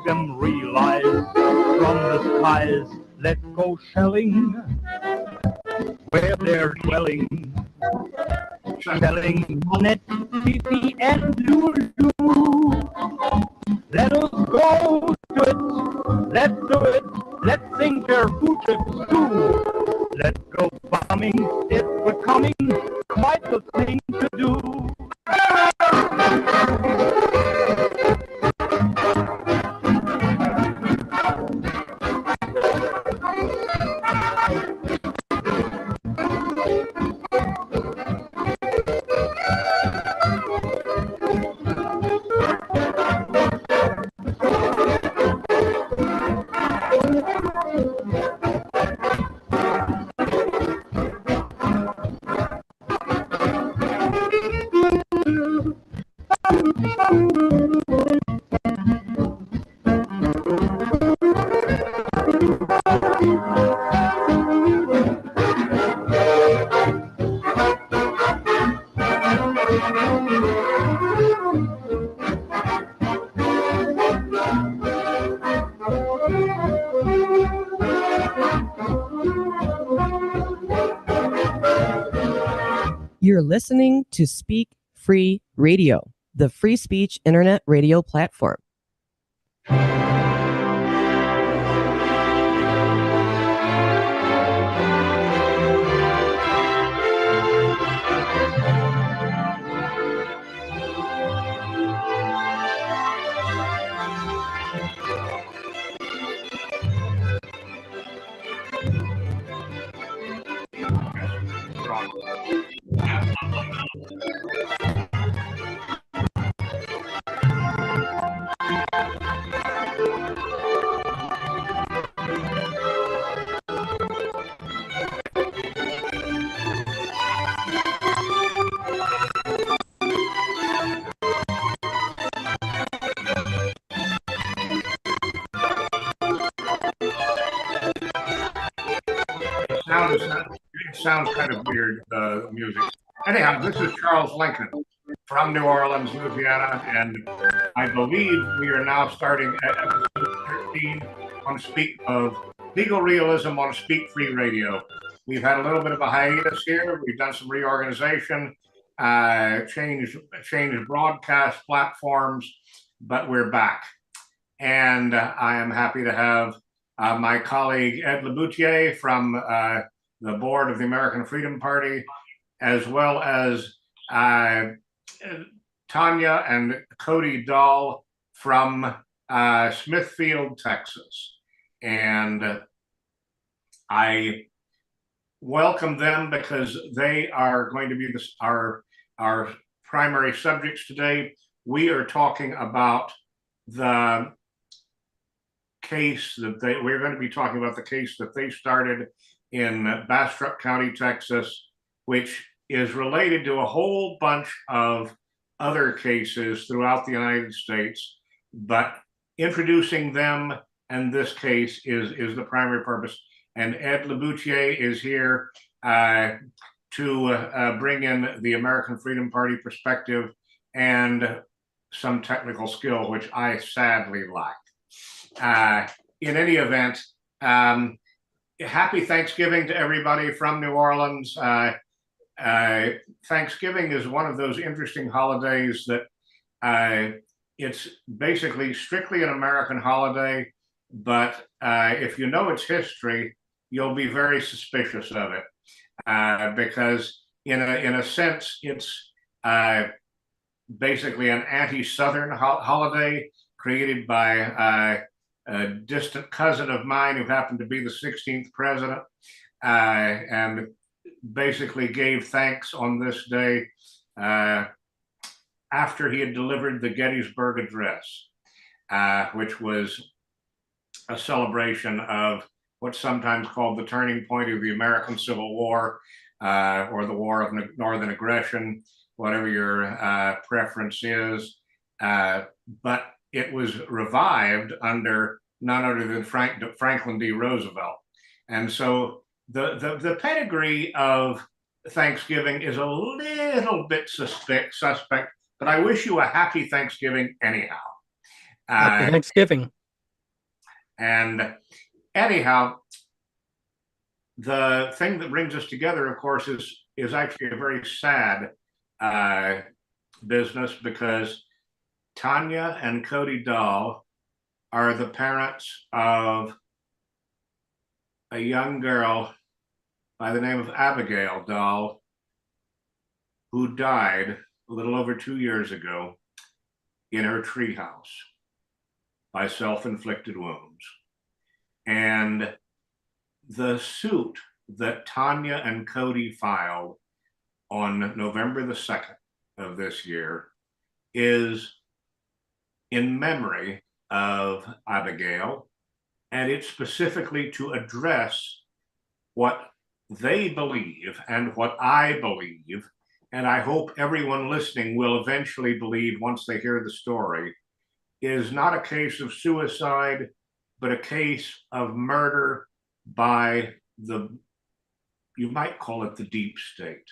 them realize from the skies, let go shelling where they're dwelling. Shelling net, PP, and Lulu. Let us go to it, let's do it, let's sink their food chips too. Let's go bombing, it's becoming quite the thing to do. You're listening to Speak Free Radio, the free speech internet radio platform. It sounds kind of weird, music. Anyhow, this is Charles Lincoln from New Orleans, Louisiana, and I believe we are now starting at episode 13 on Speak of Legal Realism on Speak Free Radio. We've had a little bit of a hiatus here. We've done some reorganization, changed broadcast platforms, but we're back. And I am happy to have my colleague Ed LeBoutier from the board of the American Freedom Party, as well as Tonya and Cody Dahl from Smithfield, Texas. And I welcome them because they are going to be our primary subjects today. We are talking about the case that we're going to be talking about the case that they started in Bastrop County, Texas, which is related to a whole bunch of other cases throughout the United States, but introducing them and this case is the primary purpose. And Ed LeBoutier is here to bring in the American Freedom Party perspective and some technical skill, which I sadly lack. In any event, happy Thanksgiving to everybody from New Orleans. Thanksgiving is one of those interesting holidays that it's basically strictly an American holiday, but if you know its history, you'll be very suspicious of it because in a sense, it's basically an anti-Southern holiday created by a distant cousin of mine who happened to be the 16th president, and basically gave thanks on this day after he had delivered the Gettysburg Address, which was a celebration of what's sometimes called the turning point of the American Civil War, or the War of Northern Aggression, whatever your preference is. But it was revived under none other than Franklin D. Roosevelt. And so the pedigree of Thanksgiving is a little bit suspect, but I wish you a happy Thanksgiving anyhow. Happy Thanksgiving. And anyhow, the thing that brings us together, of course, is actually a very sad business, because Tonya and Cody Dahl are the parents of a young girl by the name of Abigail Dahl, who died a little over 2 years ago in her treehouse by self-inflicted wounds. And the suit that Tonya and Cody filed on November the 2nd of this year is in memory of Abigail, and it's specifically to address what they believe and what I believe, and I hope everyone listening will eventually believe once they hear the story, is not a case of suicide, but a case of murder by you might call it the deep state.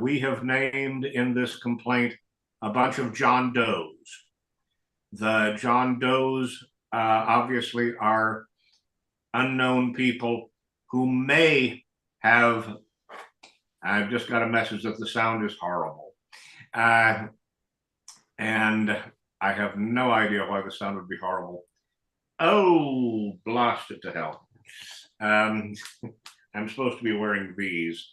We have named in this complaint a bunch of John Does. The John Does obviously are unknown people who may have, I've just got a message that the sound is horrible. And I have no idea why the sound would be horrible. Oh, blast it to hell. I'm supposed to be wearing these.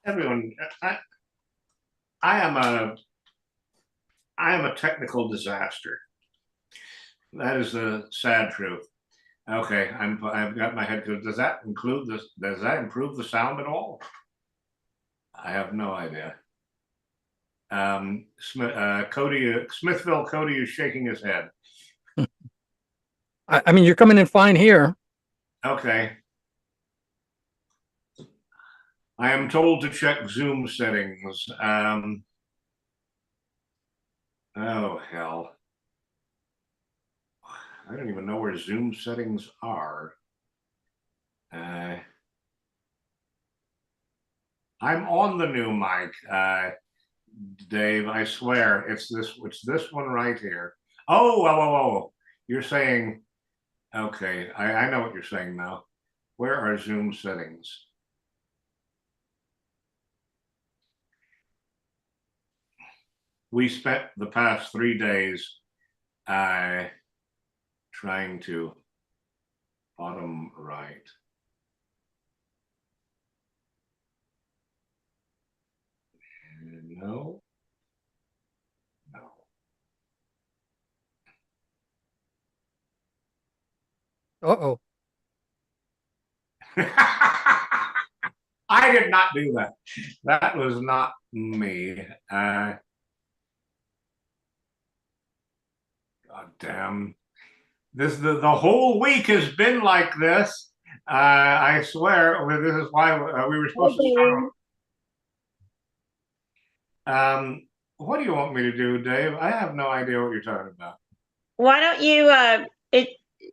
Everyone, I am a technical disaster. That is the sad truth. Okay, I've got my head. Does that include this? Does that improve the sound at all? I have no idea. Smithville Cody is shaking his head. I mean, you're coming in fine here. Okay. I am told to check Zoom settings. Oh, hell. I don't even know where Zoom settings are. I'm on the new mic, Dave. I swear it's this one right here. Oh. You're saying, okay, I know what you're saying now. Where are Zoom settings? We spent the past 3 days trying to bottom right. No. Uh-oh. I did not do that. That was not me. God damn. The whole week has been like this. I swear. This is why we were supposed to start. What do you want me to do, Dave? I have no idea what you're talking about. Why don't you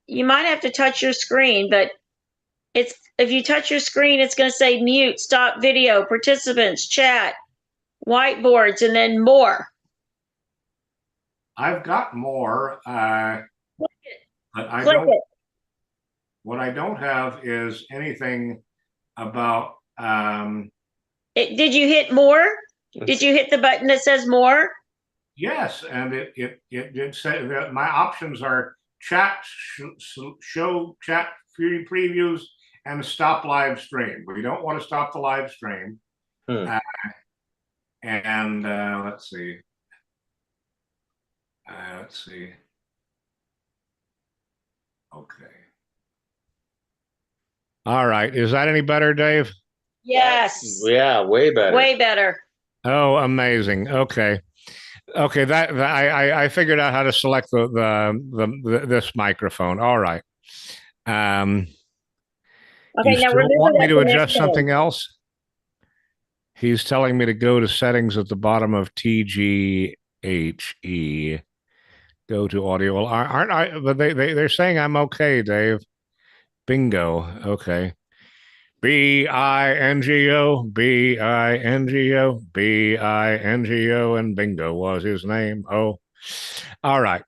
you might have to touch your screen, but if you touch your screen, it's going to say mute, stop video, participants, chat, whiteboards, and then more. I've got more. But I Click don't. it. What I don't have is anything about. Did you hit more? Did you hit the button that says more? Yes, and it did say that my options are chat, show chat previews, and stop live stream. We don't want to stop the live stream. And let's see. Okay. All right. Is that any better, Dave? Yes. Yeah, way better. Way better. Oh, amazing. Okay. That I figured out how to select this microphone. All right. Okay, you now still remember want me that to the adjust next something day. else? He's telling me to go to settings at the bottom of TGHE. Go to audio. Well, aren't I? But they're saying I'm okay, Dave. Bingo. Okay. Bingo, Bingo, Bingo, and Bingo was his name. Oh, all right.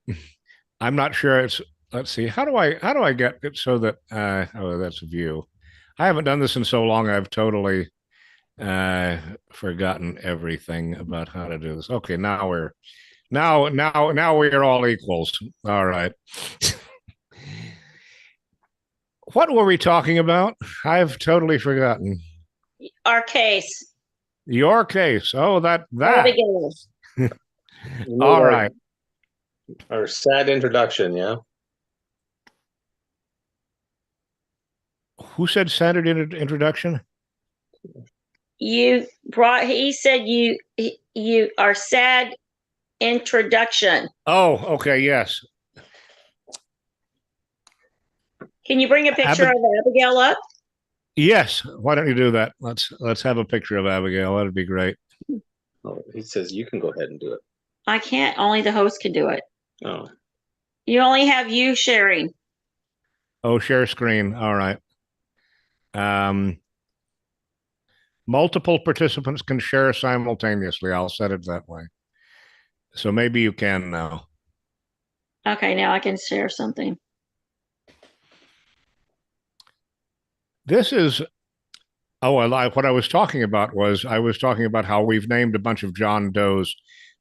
I'm not sure it's. Let's see. How do I get it so that? Oh, that's a view. I haven't done this in so long. I've totally forgotten everything about how to do this. Okay, now we are all equals. All right. What were we talking about? I've totally forgotten. Our case. Your case. Oh, that. Abigail. All right. Our sad introduction, yeah. Who said Saturday introduction? You brought. He said you are sad introduction. Oh, okay. Yes. Can you bring a picture of Abigail up? Yes. Why don't you do that? Let's have a picture of Abigail. That'd be great. Oh, he says you can go ahead and do it. I can't. Only the host can do it. Oh, You only have you sharing. Oh, share screen. All right. Multiple participants can share simultaneously. I'll set it that way. So maybe you can now. Okay, now I can share something. This is. Oh, what I was talking about was I was talking about how we've named a bunch of John Does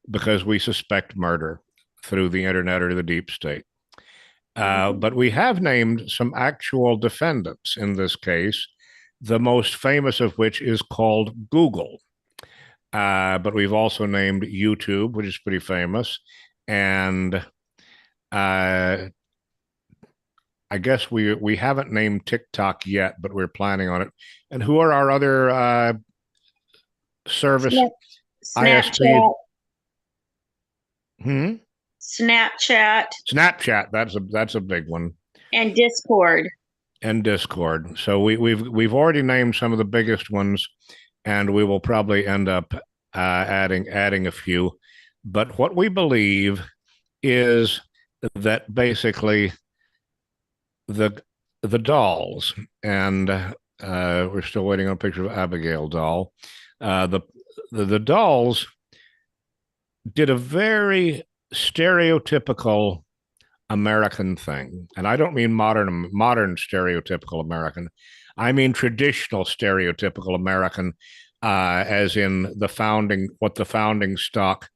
because we suspect murder through the internet or the deep state. But we have named some actual defendants in this case, the most famous of which is called Google. But we've also named YouTube, which is pretty famous. And I guess we haven't named TikTok yet, but we're planning on it. And who are our other service Snapchat. ISP? Snapchat. Snapchat. That's a big one. And Discord. So we've already named some of the biggest ones, and we will probably end up adding a few. But what we believe is that basically the dolls, and we're still waiting on a picture of Abigail Doll. The dolls did a very stereotypical American thing, and I don't mean modern stereotypical American. I mean traditional stereotypical American, as in what the founding stock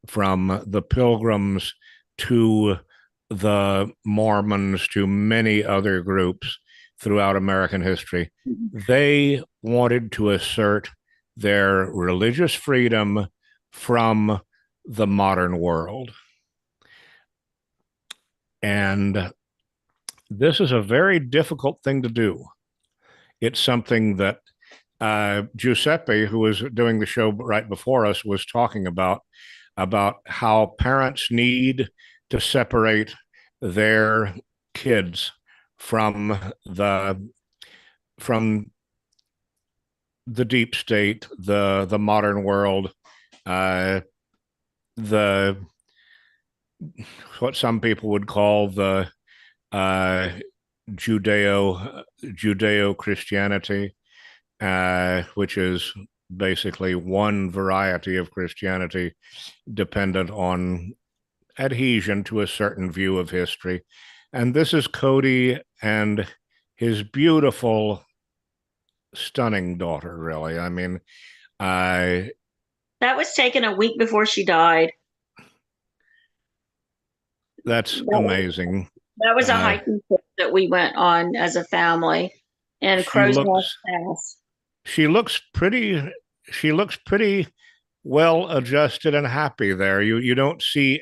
from the Pilgrims to the Mormons to many other groups throughout American history. They wanted to assert their religious freedom from the modern world. And this is a very difficult thing to do. It's something that Giuseppe, who was doing the show right before us, was talking about how parents need to separate their kids from the deep state, the modern world, the what some people would call the Judeo Christianity, which is basically one variety of Christianity dependent on adhesion to a certain view of history. And this is Cody and his beautiful, stunning daughter, really. I mean, that was taken a week before she died. That's amazing. That was a hiking trip that we went on as a family in Crow's Nest Pass. She looks pretty well adjusted and happy there. I don't see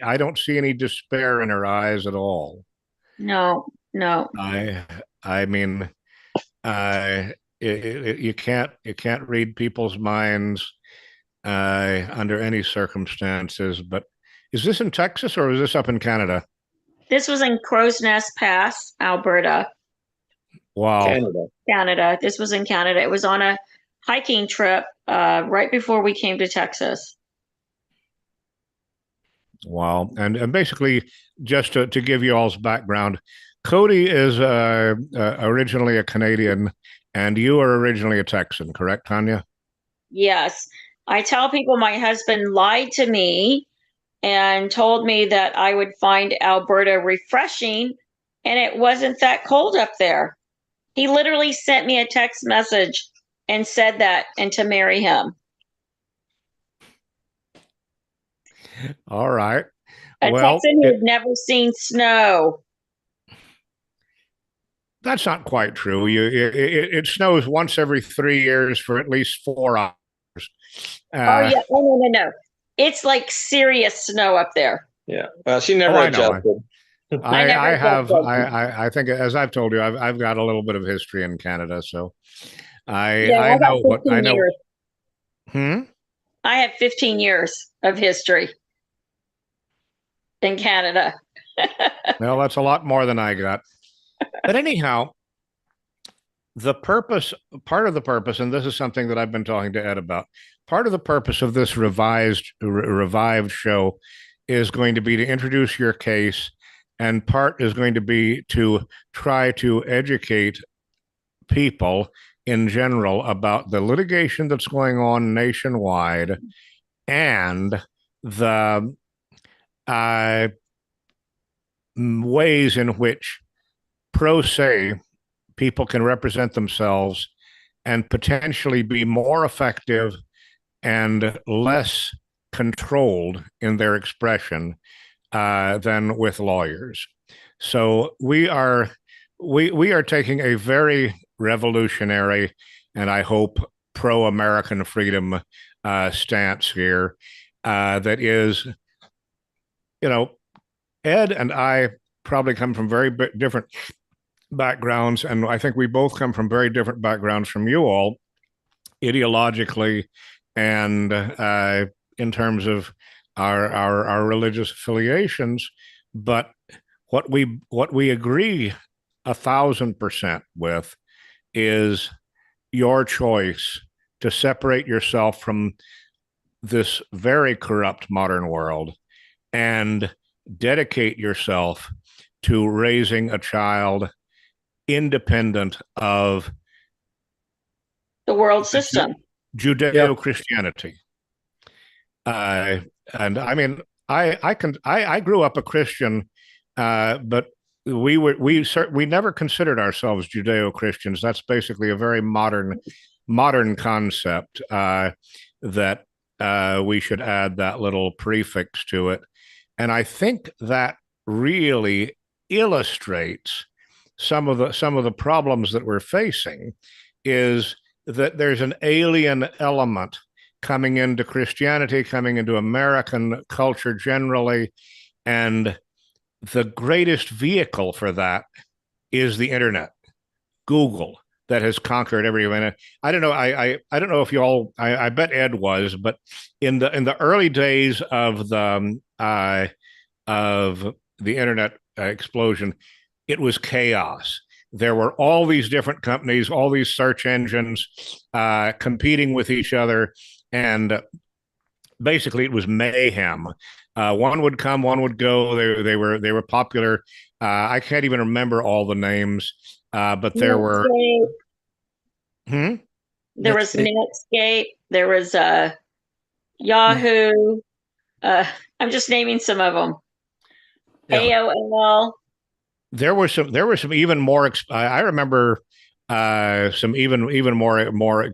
any despair in her eyes at all. No. I mean, you can't read people's minds under any circumstances. But is this in Texas or is this up in Canada? This was in Crow's Nest Pass, Alberta. Wow. Canada. This was in Canada. It was on a hiking trip right before we came to Texas. Wow. And basically, just to give you all's background, Cody is originally a Canadian, And you were originally a Texan, correct, Tonya? Yes. I tell people my husband lied to me and told me that I would find Alberta refreshing, and it wasn't that cold up there. He literally sent me a text message and said that, and to marry him. All right. A Texan who had never seen snow. That's not quite true. It snows once every 3 years for at least 4 hours. Oh yeah, no. It's like serious snow up there. Yeah. Well, she never adjusted. I think, as I've told you, I've got a little bit of history in Canada, so I know what I know. Years. I have 15 years of history in Canada. Well, that's a lot more than I got. But anyhow, part of the purpose, and this is something that I've been talking to Ed about, part of the purpose of this revived show is going to be to introduce your case, and part is going to be to try to educate people in general about the litigation that's going on nationwide and the ways in which pro se people can represent themselves and potentially be more effective and less controlled in their expression than with lawyers. So we are taking a very revolutionary and I hope pro-American freedom stance here that is, Ed and I probably come from very different backgrounds, and I think we both come from very different backgrounds from you all, ideologically and in terms of our religious affiliations. But what we agree 1,000% with is your choice to separate yourself from this very corrupt modern world and dedicate yourself to raising a child independent of the world system, Judeo-Christianity. And I mean, I grew up a Christian, but we never considered ourselves Judeo-Christians. That's basically a very modern concept that we should add that little prefix to it. And I think that really illustrates some of the problems that we're facing, is that there's an alien element coming into Christianity, coming into American culture generally, and the greatest vehicle for that is the internet, Google, that has conquered everyone. I don't know. I don't know if you all. I bet Ed was, but in the early days of the internet explosion, it was chaos. There were all these different companies, all these search engines competing with each other, and basically it was mayhem. One would come, one would go. They were popular. I can't even remember all the names, but there were. There was Netscape. There was Yahoo. I'm just naming some of them. Yeah. AOL. There were some even more. I remember some even more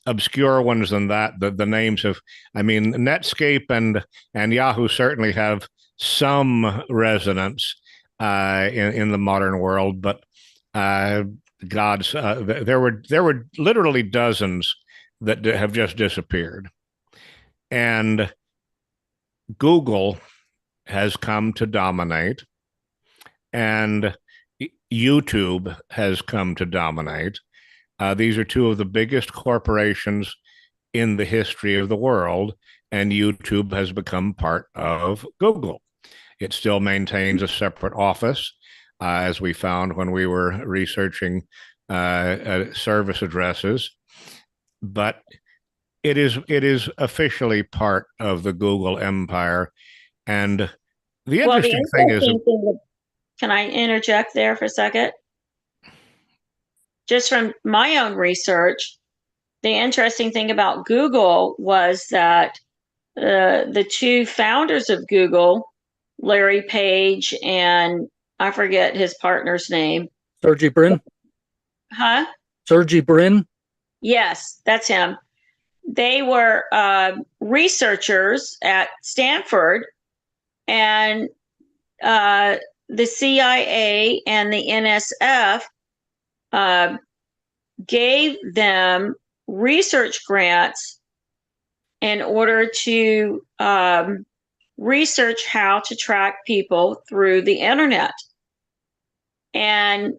obscure ones than that. The names of, I mean, Netscape and Yahoo certainly have some resonance in the modern world, but there were literally dozens that have just disappeared, and Google has come to dominate, and YouTube has come to dominate. These are two of the biggest corporations in the history of the world, and YouTube has become part of Google. It still maintains a separate office, as we found when we were researching service addresses, but it is officially part of the Google empire. And the interesting thing is, can I interject there for a second? just from my own research, the interesting thing about Google was that the two founders of Google, Larry Page and I forget his partner's name. Sergey Brin? Huh? Sergey Brin? Yes, that's him. They were researchers at Stanford, and the CIA and the NSF gave them research grants in order to research how to track people through the internet. And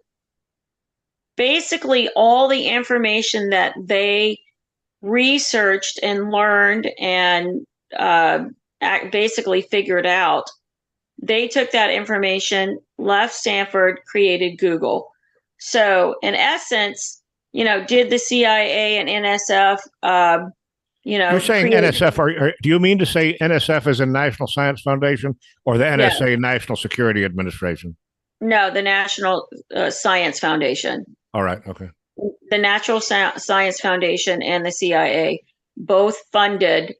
basically all the information that they researched and learned and basically figured out, they took that information, left Stanford, created Google. So in essence, did the CIA and NSF, You're saying NSF, do you mean to say NSF is a National Science Foundation or the NSA, yeah, National Security Administration? No, the National Science Foundation. All right, okay. The Natural Science Foundation and the CIA both funded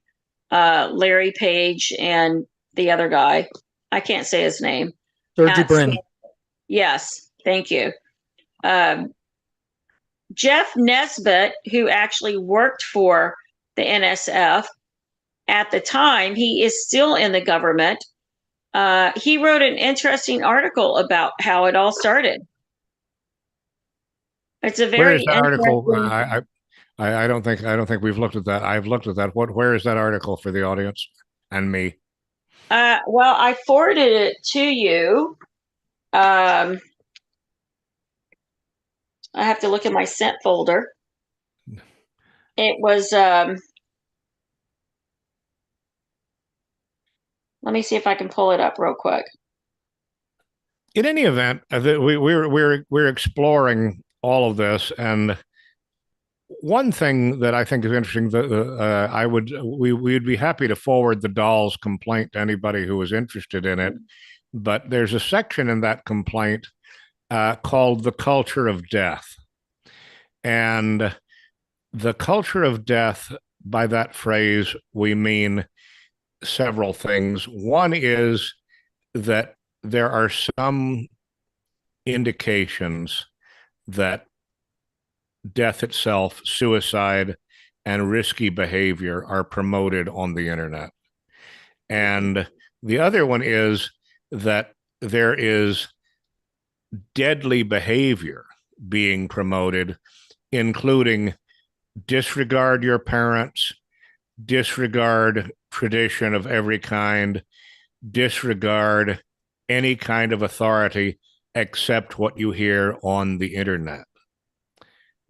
Larry Page and the other guy. I can't say his name. Sergey Brin. Yes, thank you. Jeff Nesbitt, who actually worked for the NSF at the time, he is still in the government. He wrote an interesting article about how it all started. It's a very. Where is that article? I don't think we've looked at that. I've looked at that. Where is that article for the audience and me? Well, I forwarded it to you. I have to look at my sent folder. It was. Let me see if I can pull it up real quick. In any event, we're exploring all of this, and one thing that I think is interesting, we'd be happy to forward the Dahl's complaint to anybody who is interested in it, but there's a section in that complaint called "The Culture of Death," and the culture of death, by that phrase, we mean several things. One is that there are some indications that death itself, suicide, and risky behavior are promoted on the internet. And the other one is that there is deadly behavior being promoted, including disregard your parents, disregard tradition of every kind, disregard any kind of authority except what you hear on the internet,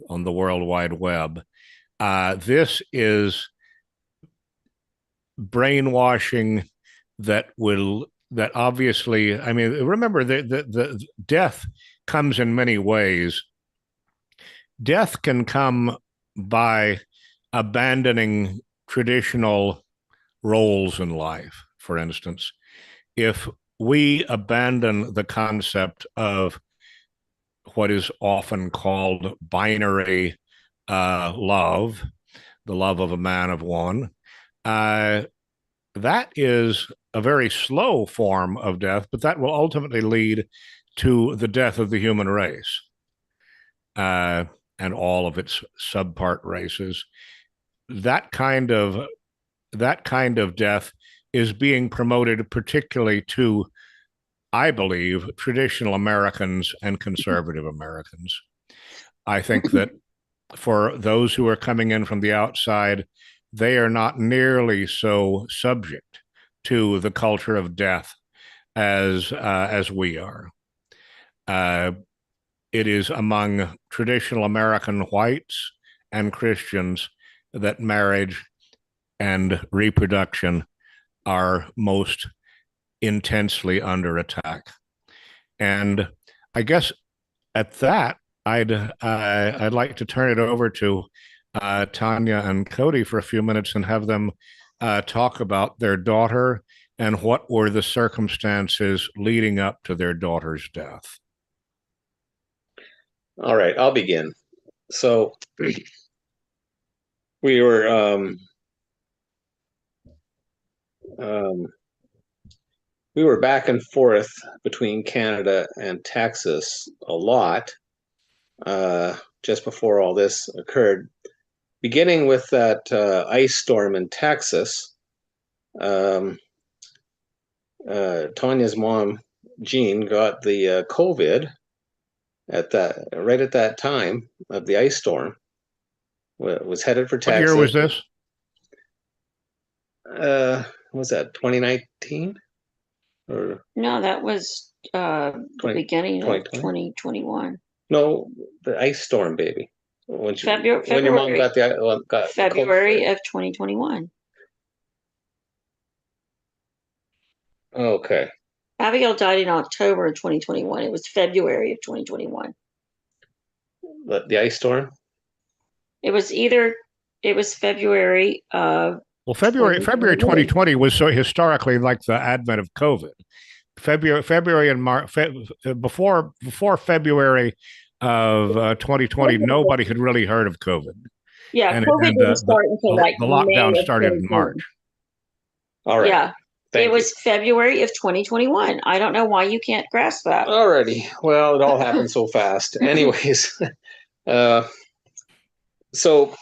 on the World Wide Web. This is brainwashing that obviously, I mean, remember the death comes in many ways. Death can come by abandoning traditional roles in life. For instance, if we abandon the concept of what is often called binary love, the love of a man of one, that is a very slow form of death, but that will ultimately lead to the death of the human race and all of its subpart races. That kind of death is being promoted particularly to, I believe, traditional Americans and conservative Americans. I think that for those who are coming in from the outside, they are not nearly so subject to the culture of death as we are. It is among traditional American whites and Christians that marriage and reproduction are most intensely under attack. And I guess at that, I'd like to turn it over to Tonya and Cody for a few minutes and have them talk about their daughter and what were the circumstances leading up to their daughter's death. All right, I'll begin. So we were back and forth between Canada and Texas a lot just before all this occurred. Beginning with that ice storm in Texas, Tonya's mom, Jean, got the COVID right at that time of the ice storm. Was headed for Texas. What year was this? Was that 2019? Or No, that was the beginning of 2021. No, the ice storm, baby. When February, when your mom got February of 2021. Okay. Abigail died in October of 2021. It was February of 2021. The ice storm? It was February of. Well, February 2020 was so historically like the advent of COVID. February and March, before February of 2020, nobody had really heard of COVID. Yeah, COVID didn't start until the lockdown started in March. All right. Yeah. It was February of 2021. I don't know why you can't grasp that. Alrighty. Well, it all happened so fast. Anyways, so,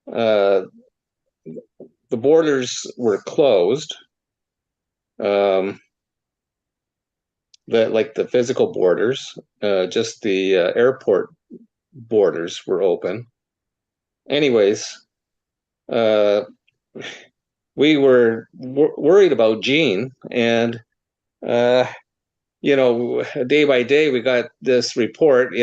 the borders were closed. The physical borders, just the airport borders were open. Anyways, we were worried about Jean, and day by day we got this report,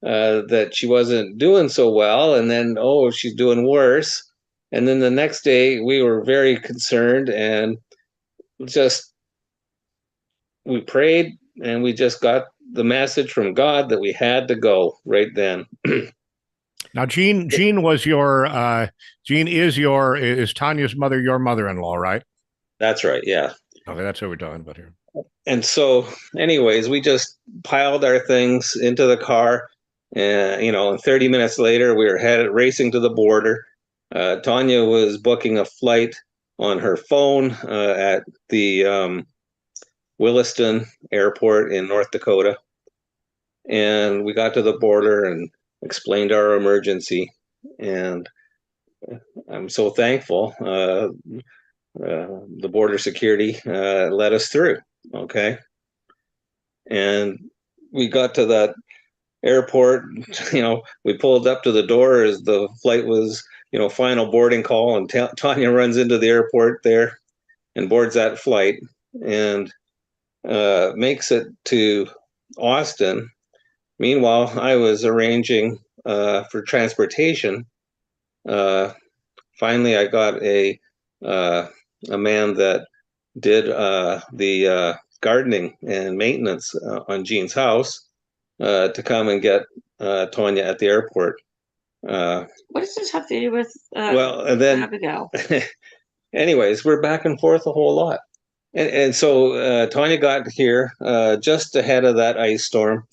that she wasn't doing so well, and then she's doing worse, and then the next day we were very concerned, and we prayed, and we just got the message from God that we had to go right then. Now, Jean is Tonya's mother, your mother-in-law, right? That's right. Yeah. Okay, that's what we're talking about here. And so, anyways, we just piled our things into the car, and 30 minutes later, we were racing to the border. Tonya was booking a flight on her phone at the Williston Airport in North Dakota, and we got to the border and explained our emergency, and I'm so thankful the border security let us through. Okay. And we got to that airport, we pulled up to the door as the flight was, final boarding call, and Tonya runs into the airport there and boards that flight and makes it to Austin. Meanwhile, I was arranging for transportation. Finally, I got a man that did the gardening and maintenance on Jean's house to come and get Tonya at the airport. What does this have to do with and then Abigail? Anyways, we're back and forth a whole lot. And so Tonya got here just ahead of that ice storm.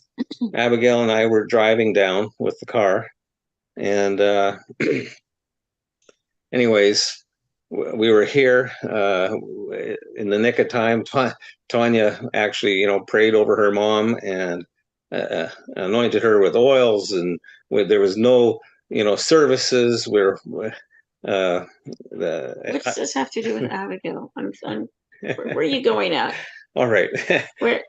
Abigail and I were driving down with the car, and anyways, we were here in the nick of time. Tonya actually, prayed over her mom and anointed her with oils, and there was no, services. Where what does this have to do with Abigail? Where are you going at? All right. Where?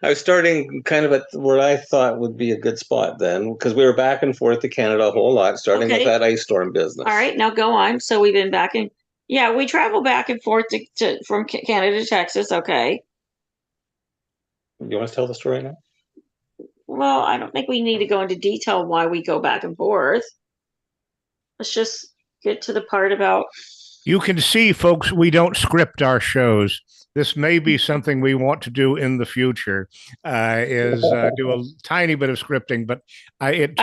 I was starting kind of at where I thought would be a good spot then, because we were back and forth to Canada a whole lot, starting with that ice storm business. All right, now go on. So we've been back in. Yeah, we travel back and forth from Canada to Texas. Okay. You want to tell the story now? Well, I don't think we need to go into detail why we go back and forth. Let's just get to the part about. You can see, folks, we don't script our shows. This may be something we want to do in the future, is do a tiny bit of scripting, but it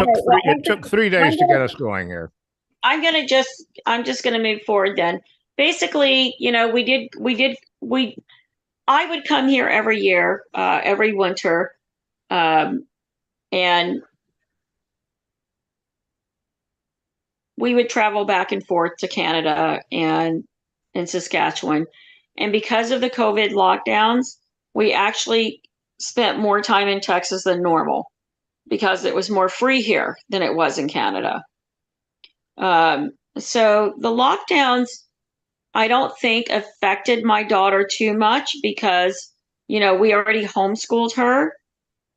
took 3 days to get us going here. I'm just gonna move forward then. Basically, I would come here every year, every winter, And we would travel back and forth to Canada and in Saskatchewan. And because of the COVID lockdowns, we actually spent more time in Texas than normal because it was more free here than it was in Canada. So the lockdowns, I don't think affected my daughter too much because, we already homeschooled her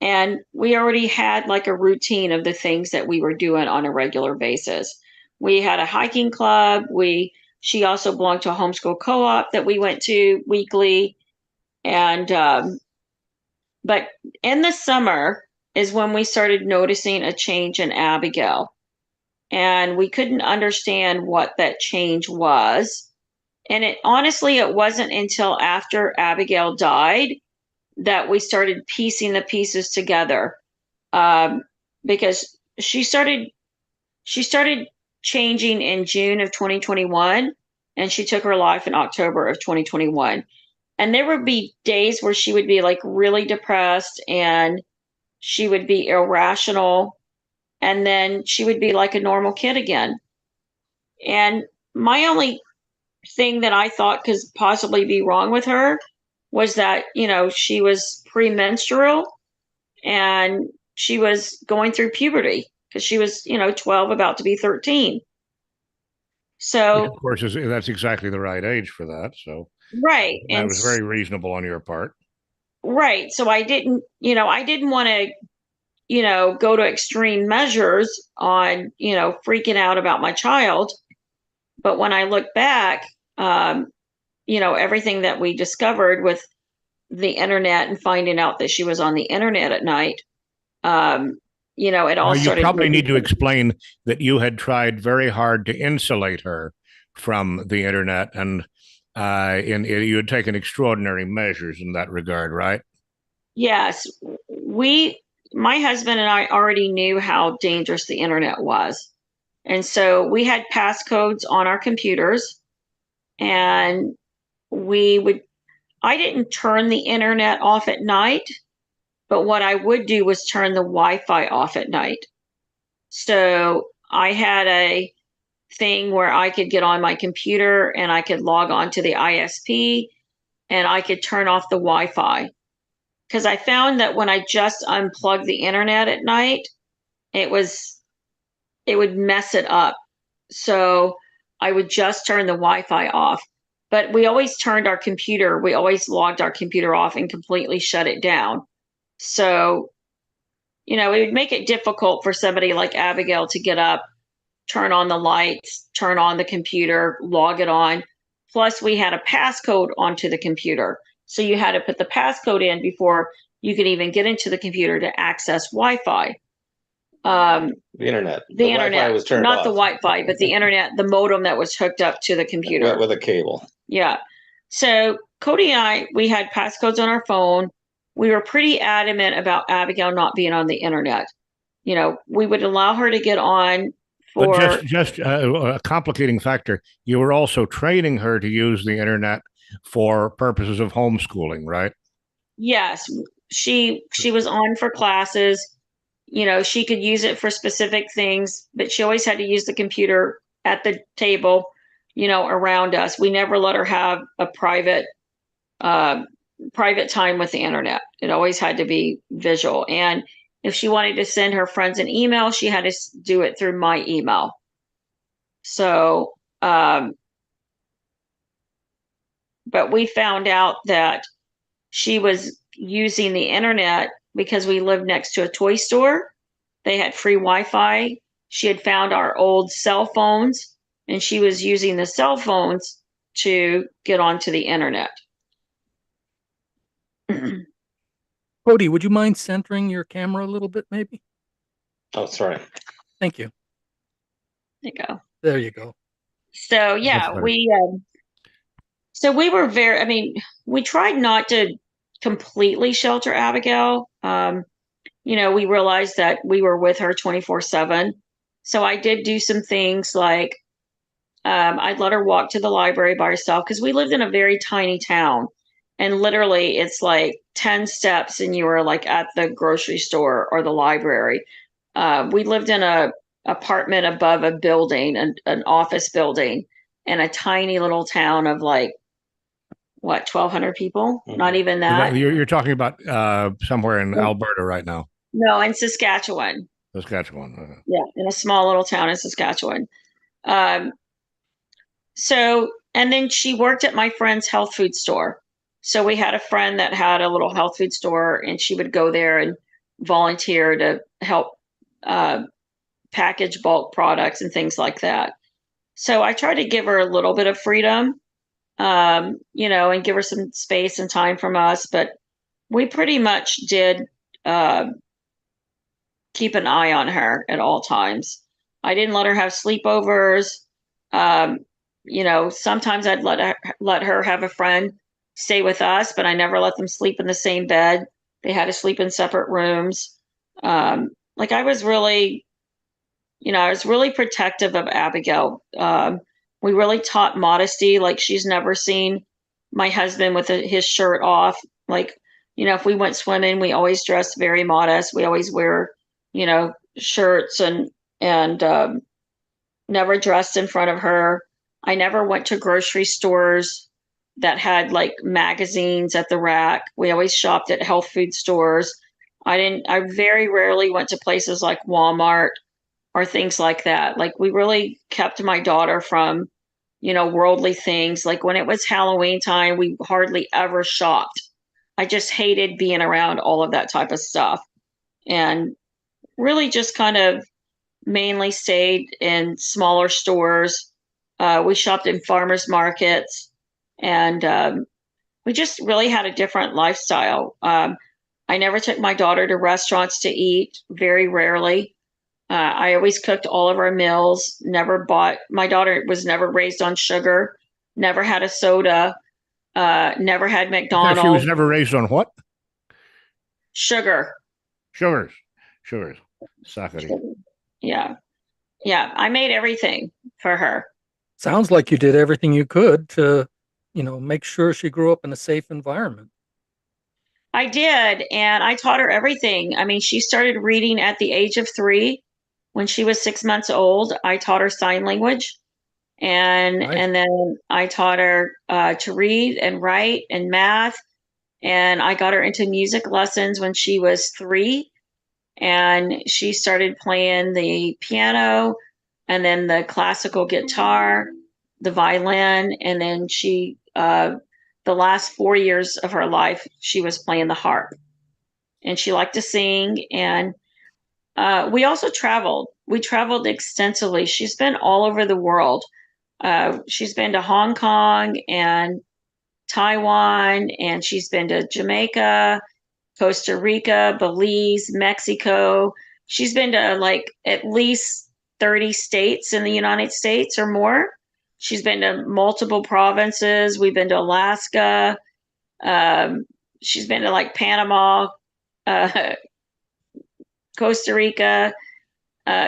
and we already had like a routine of the things that we were doing on a regular basis. We had a hiking club. She also belonged to a homeschool co-op that we went to weekly. And, but in the summer is when we started noticing a change in Abigail. And we couldn't understand what that change was. And it wasn't until after Abigail died that we started piecing the pieces together. Because she started changing in June of 2021, and she took her life in October of 2021. And there would be days where she would be like really depressed and she would be irrational. And then she would be like a normal kid again. And my only thing that I thought could possibly be wrong with her was that, she was premenstrual and she was going through puberty because she was, 12, about to be 13. So, of course, that's exactly the right age for that. So, right. That was very reasonable on your part. Right. So I didn't want to, go to extreme measures on, freaking out about my child. But when I look back, everything that we discovered with the internet and finding out that she was on the internet at night, it all started. You probably need to explain that you had tried very hard to insulate her from the internet, and you had taken extraordinary measures in that regard, right? Yes, my husband and I already knew how dangerous the internet was. And so we had passcodes on our computers, and I didn't turn the internet off at night, but what I would do was turn the Wi-Fi off at night. So I had a thing where I could get on my computer and I could log on to the ISP and I could turn off the Wi-Fi. Because I found that when I just unplugged the internet at night, it would mess it up. So I would just turn the Wi-Fi off. But we always logged our computer off and completely shut it down. So, it would make it difficult for somebody like Abigail to get up, turn on the lights, turn on the computer, log it on. Plus, we had a passcode onto the computer. So you had to put the passcode in before you could even get into the computer to access Wi-Fi. The internet. The internet Wi-Fi was turned not off. the Wi-Fi, but the internet, the modem that was hooked up to the computer. With a cable. Yeah. So Cody and I, we had passcodes on our phone. We were pretty adamant about Abigail not being on the internet. We would allow her to get on for... But just a complicating factor, you were also training her to use the internet for purposes of homeschooling, right? Yes. She was on for classes. She could use it for specific things, but she always had to use the computer at the table, around us. We never let her have a private time with the internet. It always had to be visual. And if she wanted to send her friends an email, she had to do it through my email. So, but we found out that she was using the internet because we lived next to a toy store. They had free Wi-Fi. She had found our old cell phones, and she was using the cell phones to get onto the internet. Cody, would you mind centering your camera a little bit, maybe? Oh, sorry. Thank you. There you go. There you go. So yeah, we were we tried not to completely shelter Abigail. We realized that we were with her 24/7. So I did do some things like I'd let her walk to the library by herself because we lived in a very tiny town. and literally it's like 10 steps and you were like at the grocery store or the library. We lived in a apartment above a building, an office building, in a tiny little town of like, what, 1,200 people? Not even that. You're talking about somewhere in Alberta right now. No, in Saskatchewan. Saskatchewan. Okay. Yeah, in a small little town in Saskatchewan. So, and then she worked at my friend's health food store. So we had a friend that had a little health food store, and she would go there and volunteer to help package bulk products and things like that. So I tried to give her a little bit of freedom, you know, and give her some space and time from us. But we pretty much did keep an eye on her at all times. I didn't let her have sleepovers. You know, sometimes I'd let her have a friend stay with us, but I never let them sleep in the same bed. They had to sleep in separate rooms. Like I was really, you know, I was really protective of Abigail. We really taught modesty. Like she's never seen my husband with his shirt off. Like, you know, if we went swimming, we always dressed very modest. We always wear, you know, shirts and never dressed in front of her. I never went to grocery stores that had like magazines at the rack. We always shopped at health food stores. I very rarely went to places like Walmart or things like that. Like we really kept my daughter from, you know, worldly things. Like when it was Halloween time, we hardly ever shopped. I just hated being around all of that type of stuff. And really just kind of mainly stayed in smaller stores. We shopped in farmers markets, and we just really had a different lifestyle. I never took my daughter to restaurants to eat, very rarely. I always cooked all of our meals, never bought, my daughter was never raised on sugar, never had a soda, never had McDonald's. She was never raised on what? Sugar. Sugars. Saccharin. Sugar. Yeah. Yeah. I made everything for her. Sounds like you did everything you could to, you know, make sure she grew up in a safe environment. I did. And I taught her everything. I mean, she started reading at the age of 3. When she was 6 months old, I taught her sign language. And Nice. and then I taught her to read and write and math. And I got her into music lessons when she was 3. And she started playing the piano and then the classical guitar, the violin. And then she, the last 4 years of her life, she was playing the harp. And she liked to sing. And we also traveled. We traveled extensively. She's been all over the world. She's been to Hong Kong and Taiwan, and she's been to Jamaica, Costa Rica, Belize, Mexico. She's been to like at least 30 states in the United States or more. She's been to multiple provinces. We've been to Alaska. She's been to like Panama, Costa Rica.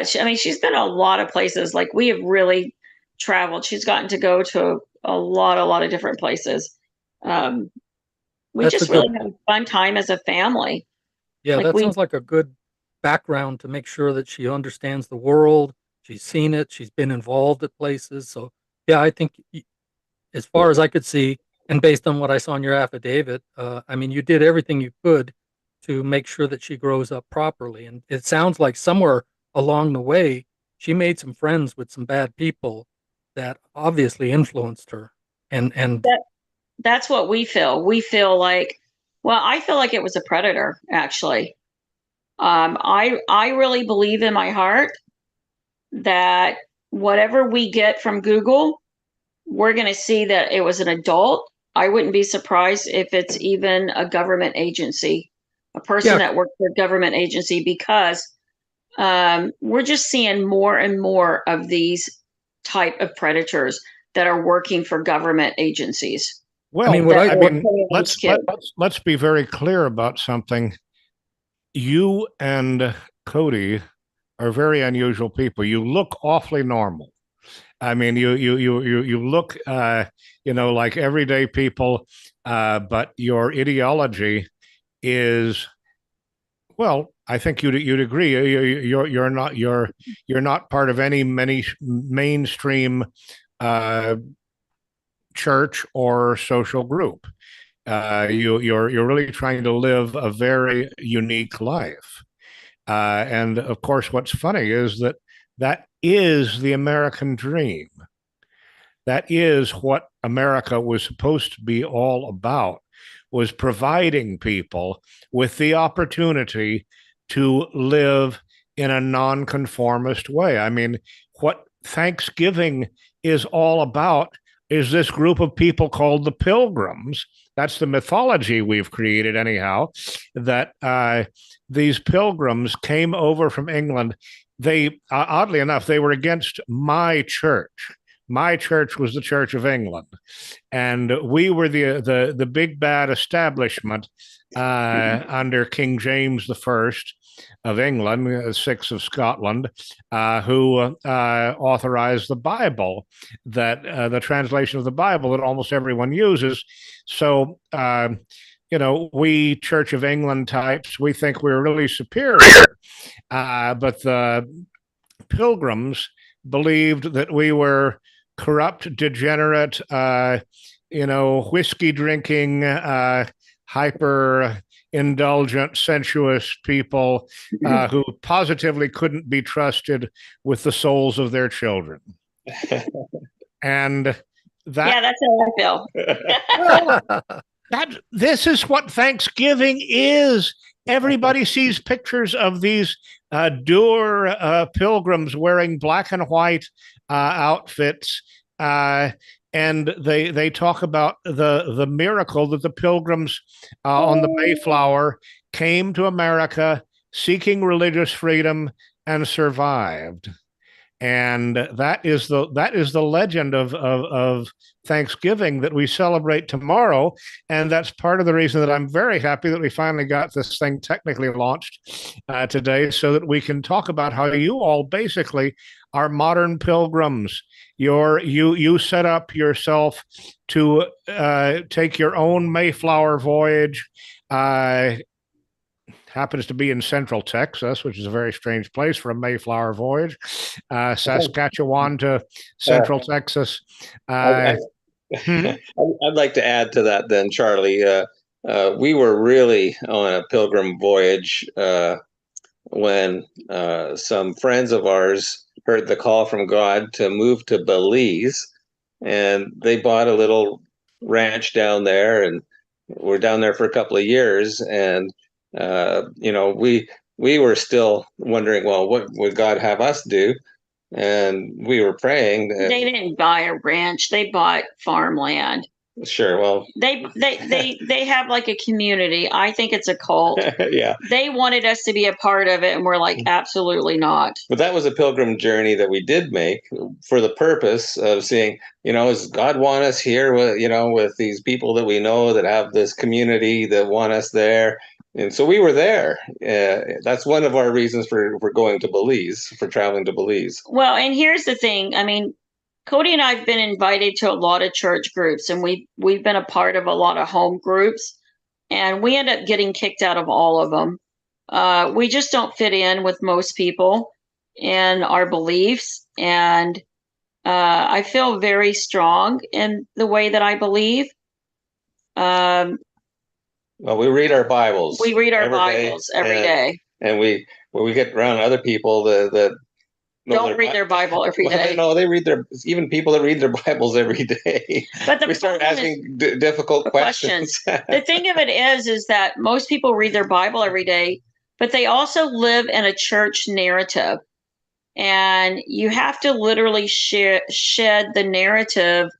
She's been a lot of places. Like we have really traveled. She's gotten to go to a lot of different places. We That's just a really good- had a fun time as a family. Yeah, Like that we- sounds like a good background to make sure that she understands the world. She's seen it. She's been involved at places. So, yeah, I think as far as I could see, and based on what I saw in your affidavit, I mean, you did everything you could to make sure that she grows up properly. And it sounds like somewhere along the way, she made some friends with some bad people that obviously influenced her. And That's what we feel. We feel like, well, I feel like it was a predator, actually. I really believe in my heart that whatever we get from Google, we're going to see that it was an adult. I wouldn't be surprised if it's even a government agency, a person that worked for a government agency, because we're just seeing more and more of these type of predators that are working for government agencies. Well, I mean, let's be very clear about something. You and Cody are very unusual people. You look awfully normal. I mean, you look, like everyday people. but your ideology is, well, I think you'd agree. You're not part of any mainstream church or social group. You're really trying to live a very unique life. And of course, what's funny is that is the American dream. That is what America was supposed to be all about, was providing people with the opportunity to live in a nonconformist way. I mean, what Thanksgiving is all about is this group of people called the Pilgrims. That's the mythology we've created, anyhow, that these pilgrims came over from England. They, oddly enough, they were against my church. My church was the Church of England, and we were the big bad establishment under King James I of England, six of Scotland, who authorized the Bible, that the translation of the Bible that almost everyone uses. So, we Church of England types, we think we're really superior, but the Pilgrims believed that we were corrupt, degenerate, whiskey drinking, hyper indulgent, sensuous people who positively couldn't be trusted with the souls of their children. And that's how I feel. This is what Thanksgiving is. Everybody sees pictures of these pilgrims wearing black and white outfits, and they talk about the miracle that the pilgrims on the Mayflower came to America seeking religious freedom and survived. And that is the legend of Thanksgiving that we celebrate tomorrow. And that's part of the reason that I'm very happy that we finally got this thing technically launched today, so that we can talk about how you all basically are modern pilgrims. You set up yourself to take your own Mayflower voyage. Happens to be in Central Texas, which is a very strange place for a Mayflower voyage. Saskatchewan to Central Texas. I'd like to add to that then, Charlie. We were really on a pilgrim voyage when some friends of ours heard the call from God to move to Belize, and they bought a little ranch down there, and we're down there for a couple of years, and we were still wondering, well, what would God have us do? And we were praying. They didn't buy a ranch; they bought farmland. Sure. Well, they have like a community. I think it's a cult. Yeah. They wanted us to be a part of it, and we're like, absolutely not. But that was a pilgrim journey that we did make for the purpose of seeing, does God want us here with these people that we know that have this community that want us there? And so we were there. That's one of our reasons for going to Belize, for traveling to Belize. Well, and here's the thing. I mean, Cody and I have been invited to a lot of church groups, and we've been a part of a lot of home groups, and we end up getting kicked out of all of them. We just don't fit in with most people and our beliefs, and I feel very strong in the way that I believe. Well, we read our Bibles. We read our Bibles every day. And when we get around other people that don't read their Bible every day. No, they read even people that read their Bibles every day. But we start asking difficult questions. The thing of it is that most people read their Bible every day, but they also live in a church narrative. And you have to literally shed the narrative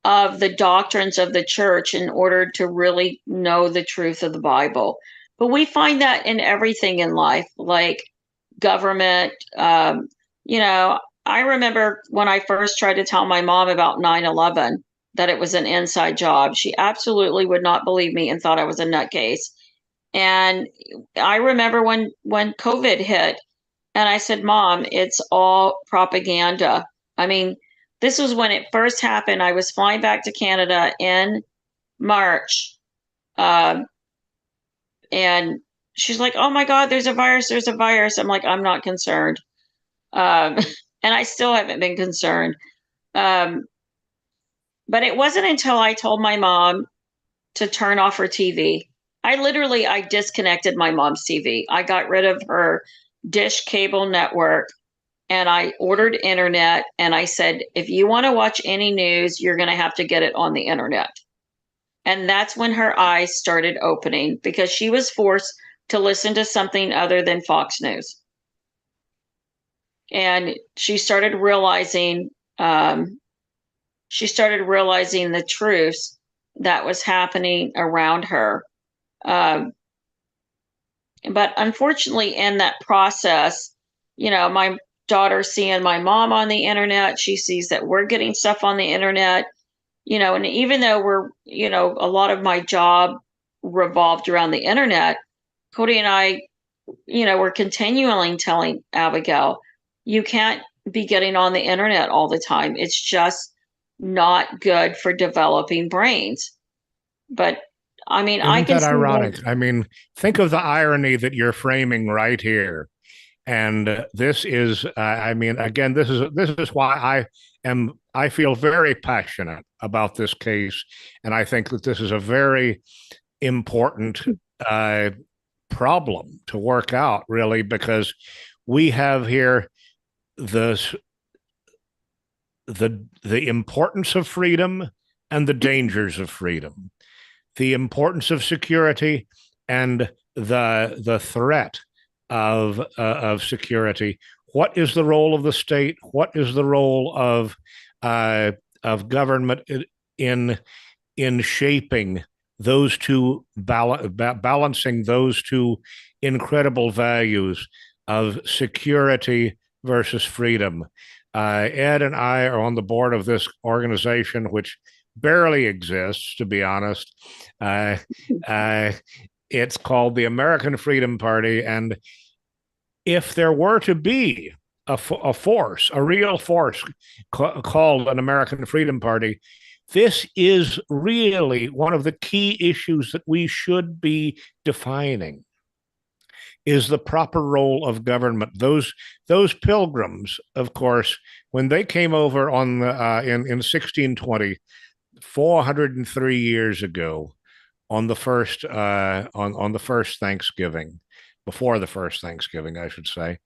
of the doctrines of the church in order to really know the truth of the Bible. But we find that in everything in life, like government. I remember when I first tried to tell my mom about 9/11, that it was an inside job. She absolutely would not believe me and thought I was a nutcase. And I remember when COVID hit, and I said, Mom, it's all propaganda. I mean, this was when it first happened. I was flying back to Canada in March. And she's like, oh my God, there's a virus. There's a virus. I'm like, I'm not concerned. And I still haven't been concerned. But it wasn't until I told my mom to turn off her TV. I disconnected my mom's TV. I got rid of her dish cable network and I ordered internet. And I said, if you want to watch any news, you're going to have to get it on the internet. And that's when her eyes started opening because she was forced to listen to something other than Fox News. And she started realizing the truths that was happening around her. But unfortunately, in that process, my daughter seeing my mom on the internet, she sees that we're getting stuff on the internet, and even though we're, a lot of my job revolved around the internet, Cody and I, we're continually telling Abigail, you can't be getting on the internet all the time. It's just not good for developing brains. But I mean, Isn't I can that see ironic? I mean, think of the irony that you're framing right here. And this is, I mean, again, this is why I feel very passionate about this case, and I think that this is a very important problem to work out, really, because we have here the importance of freedom and the dangers of freedom, the importance of security and the threat of security. What is the role of the state? What is the role of government in shaping those two, balancing those two incredible values of security versus freedom? Ed and I are on the board of this organization, which barely exists, to be honest. It's called the American Freedom Party. And if there were to be a real force called an American Freedom Party, this is really one of the key issues that we should be defining, is the proper role of government. Those pilgrims, of course, when they came over in 1620, 403 years ago, on the first Thanksgiving, before the first Thanksgiving, I should say,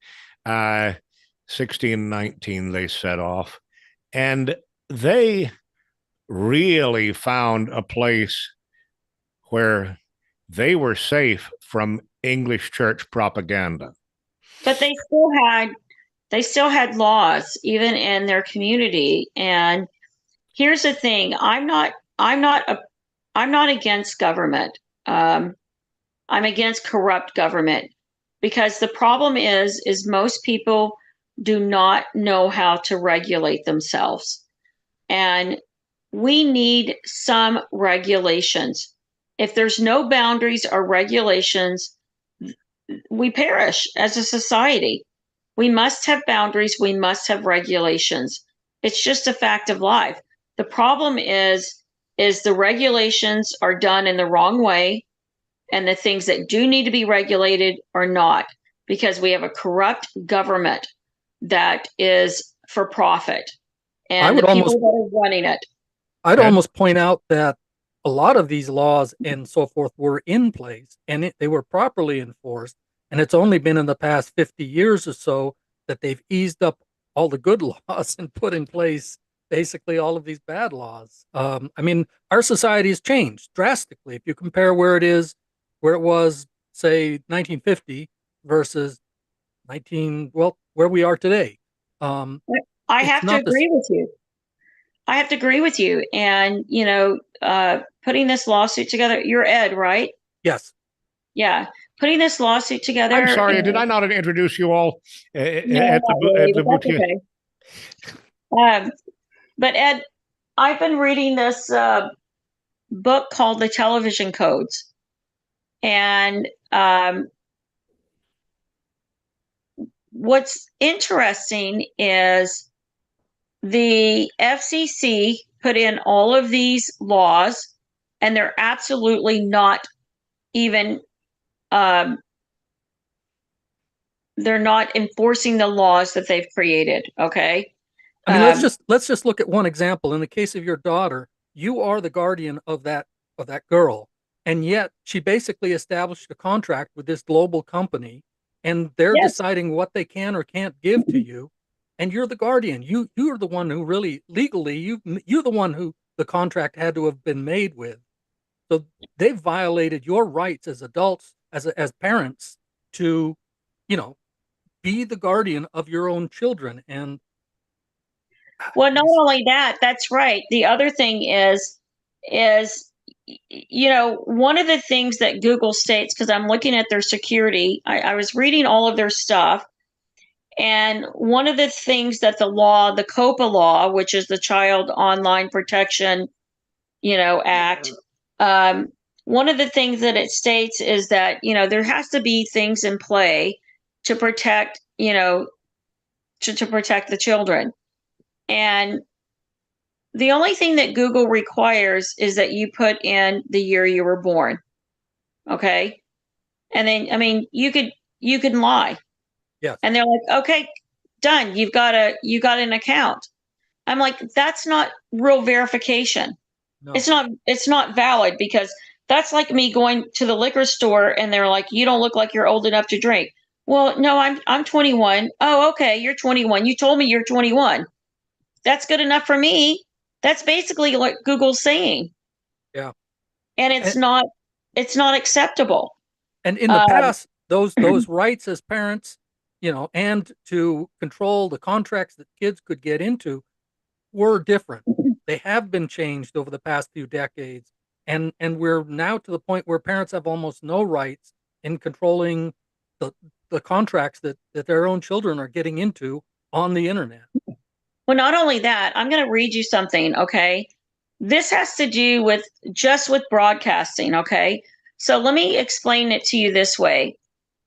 1619 they set off, and they really found a place where they were safe from English church propaganda. But they still had laws even in their community. And here's the thing: I'm not against government. I'm against corrupt government, because the problem is most people do not know how to regulate themselves. And we need some regulations. If there's no boundaries or regulations, we perish as a society. We must have boundaries. We must have regulations. It's just a fact of life. The problem is the regulations are done in the wrong way, and the things that do need to be regulated are not, because we have a corrupt government that is for profit, and the people that are running it. I'd almost point out that a lot of these laws and so forth were in place, and they were properly enforced. And it's only been in the past 50 years or so that they've eased up all the good laws and put in place basically all of these bad laws. I mean, our society has changed drastically. If you compare where it was, say, 1950 versus where we are today. I have to agree with you. I have to agree with you. And, putting this lawsuit together, you're Ed, right? Yes. Yeah. Putting this lawsuit together. I'm sorry, did I not introduce you all at the boutique? Okay. But Ed, I've been reading this book called The Television Codes. And what's interesting is the FCC put in all of these laws and they're absolutely not even, they're not enforcing the laws that they've created. Okay. I mean, let's just look at one example. In the case of your daughter, you are the guardian of that girl, and yet she basically established a contract with this global company, and they're Yes. deciding what they can or can't give to you, and you're the guardian. You're the one who really legally you're the one who the contract had to have been made with. So they've violated your rights as adults, as parents, to, you know, be the guardian of your own children. And Well, not only that, that's right. The other thing is, you know, one of the things that Google states, because I'm looking at their security, I was reading all of their stuff, and one of the things that the law, the COPA law, which is the Child Online Protection, you know, Act, one of the things that it states is that, you know, there has to be things in play to protect, you know, to protect the children. And the only thing that Google requires is that you put in the year you were born. Okay. And then, I mean, you can lie. yes, And they're like, okay, done. You got an account. I'm like, that's not real verification. no, It's not valid, because that's like me going to the liquor store and they're like, you don't look like you're old enough to drink. Well, no, I'm 21. Oh, okay, you're 21. You told me you're 21. That's good enough for me. That's basically what Google's saying. yeah. And it's not acceptable. And in the past, those rights as parents, you know, and to control the contracts that kids could get into were different. They have been changed over the past few decades, and we're now to the point where parents have almost no rights in controlling the contracts that their own children are getting into on the internet. Well, not only that, I'm going to read you something, okay? This has to do with broadcasting, okay? So let me explain it to you this way.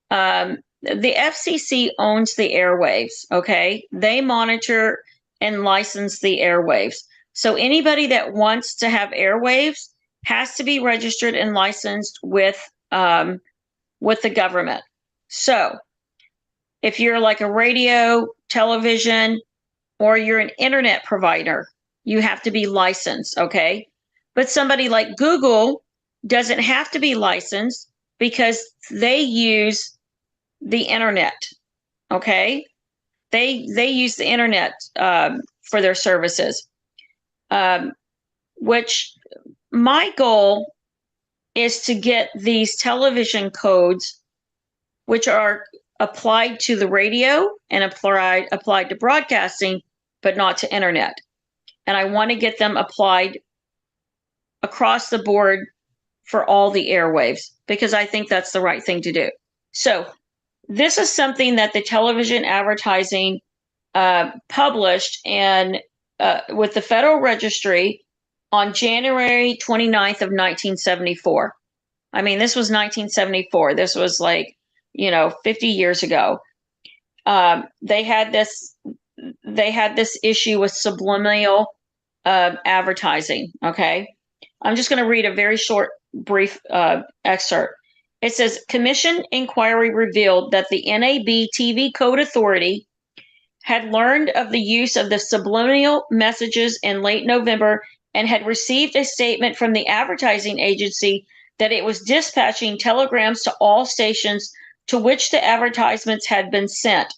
The FCC owns the airwaves, okay? They monitor and license the airwaves. So anybody that wants to have airwaves has to be registered and licensed with the government. So if you're like a radio, television, or you're an internet provider, you have to be licensed, okay? But somebody like Google doesn't have to be licensed because they use the internet, okay? They use the internet for their services, which my goal is to get these television codes, which are applied to the radio and applied to broadcasting, but not to internet. And I want to get them applied across the board for all the airwaves, because I think that's the right thing to do. So this is something that the television advertising published and with the Federal Registry on January 29th of 1974. I mean, this was 1974. This was like, 50 years ago. They had this issue with subliminal advertising. Okay. I'm just going to read a very short, brief excerpt. It says, Commission inquiry revealed that the NAB TV Code Authority had learned of the use of the subliminal messages in late November and had received a statement from the advertising agency that it was dispatching telegrams to all stations to which the advertisements had been sent,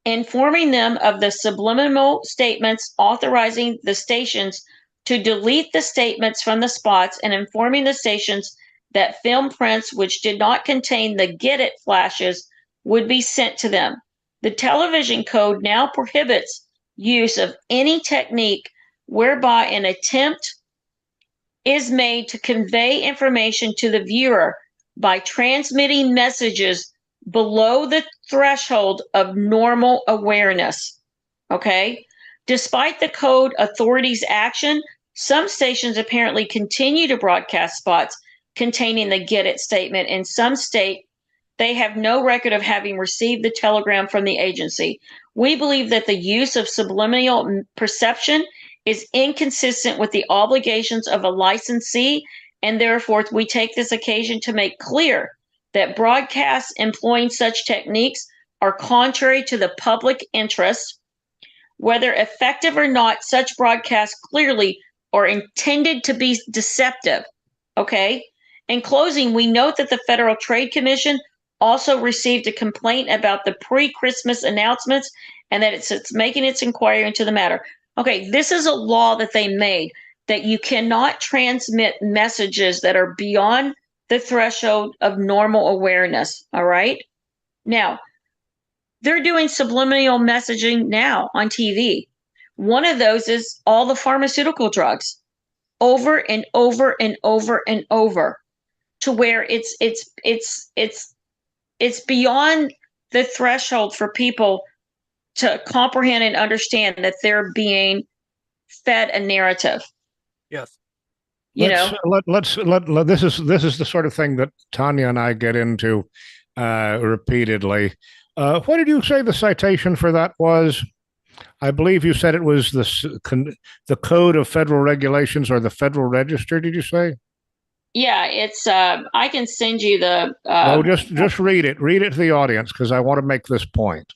informing them of the subliminal statements, authorizing the stations to delete the statements from the spots, and informing the stations that film prints which did not contain the Get It flashes would be sent to them. The television code now prohibits use of any technique whereby an attempt is made to convey information to the viewer by transmitting messages below the threshold of normal awareness. Okay? Despite the code authority's action, some stations apparently continue to broadcast spots containing the Get It statement. In some state, they have no record of having received the telegram from the agency. We believe that the use of subliminal perception is inconsistent with the obligations of a licensee and therefore we take this occasion to make clear that broadcasts employing such techniques are contrary to the public interest. Whether effective or not, such broadcasts clearly are intended to be deceptive. Okay? In closing, we note that the Federal Trade Commission also received a complaint about the pre-Christmas announcements and that it's making its inquiry into the matter. Okay, this is a law that they made, that you cannot transmit messages that are beyond the threshold of normal awareness. All right? Now, they're doing subliminal messaging now on TV. One of those is all the pharmaceutical drugs, over and over and over and over, to where it's beyond the threshold for people to comprehend and understand that they're being fed a narrative. Yes. This is the sort of thing that Tonya and I get into repeatedly. What did you say the citation for that was? I believe you said it was the Code of Federal Regulations or the Federal Register. Did you say? Yeah, it's. I can send you the. No, just read it. Read it to the audience because I want to make this point.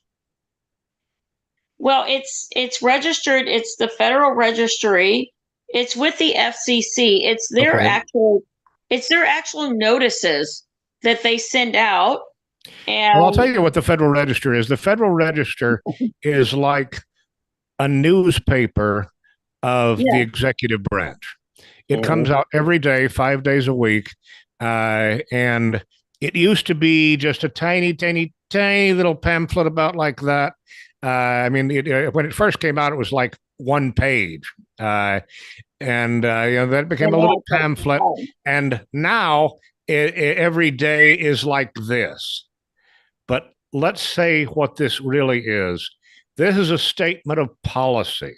Well, it's registered. It's the Federal Registry. It's with the FCC. It's their actual notices that they send out. And well, I'll tell you what the Federal Register is. The Federal Register is like a newspaper of the executive branch. It comes out every day, 5 days a week. And it used to be just a tiny, tiny, tiny little pamphlet about like that. When it first came out, it was like one page. That became a little pamphlet. And now every day is like this. But let's say what this really is. This is a statement of policy.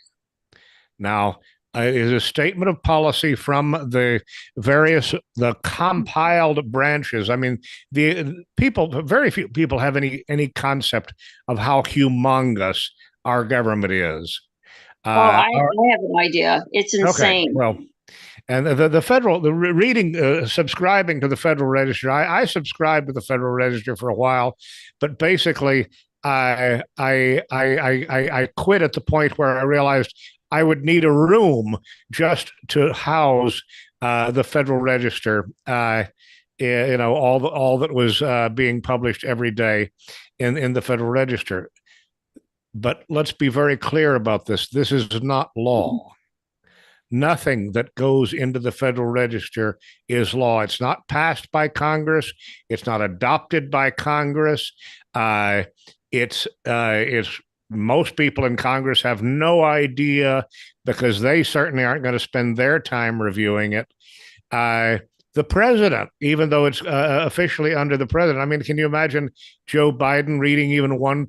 Now, it is a statement of policy from the compiled branches. I mean, very few people have any concept of how humongous our government is. I have an idea. It's insane. Okay, well, and subscribing to the Federal Register. I subscribed to the Federal Register for a while, but basically, I quit at the point where I realized I would need a room just to house the Federal Register. All that was being published every day in the Federal Register. But let's be very clear about this. This is not law. Nothing that goes into the Federal Register is law. It's not passed by Congress. It's not adopted by Congress. It's most people in Congress have no idea because they certainly aren't going to spend their time reviewing it. The president, even though it's officially under the president, I mean, can you imagine Joe Biden reading even one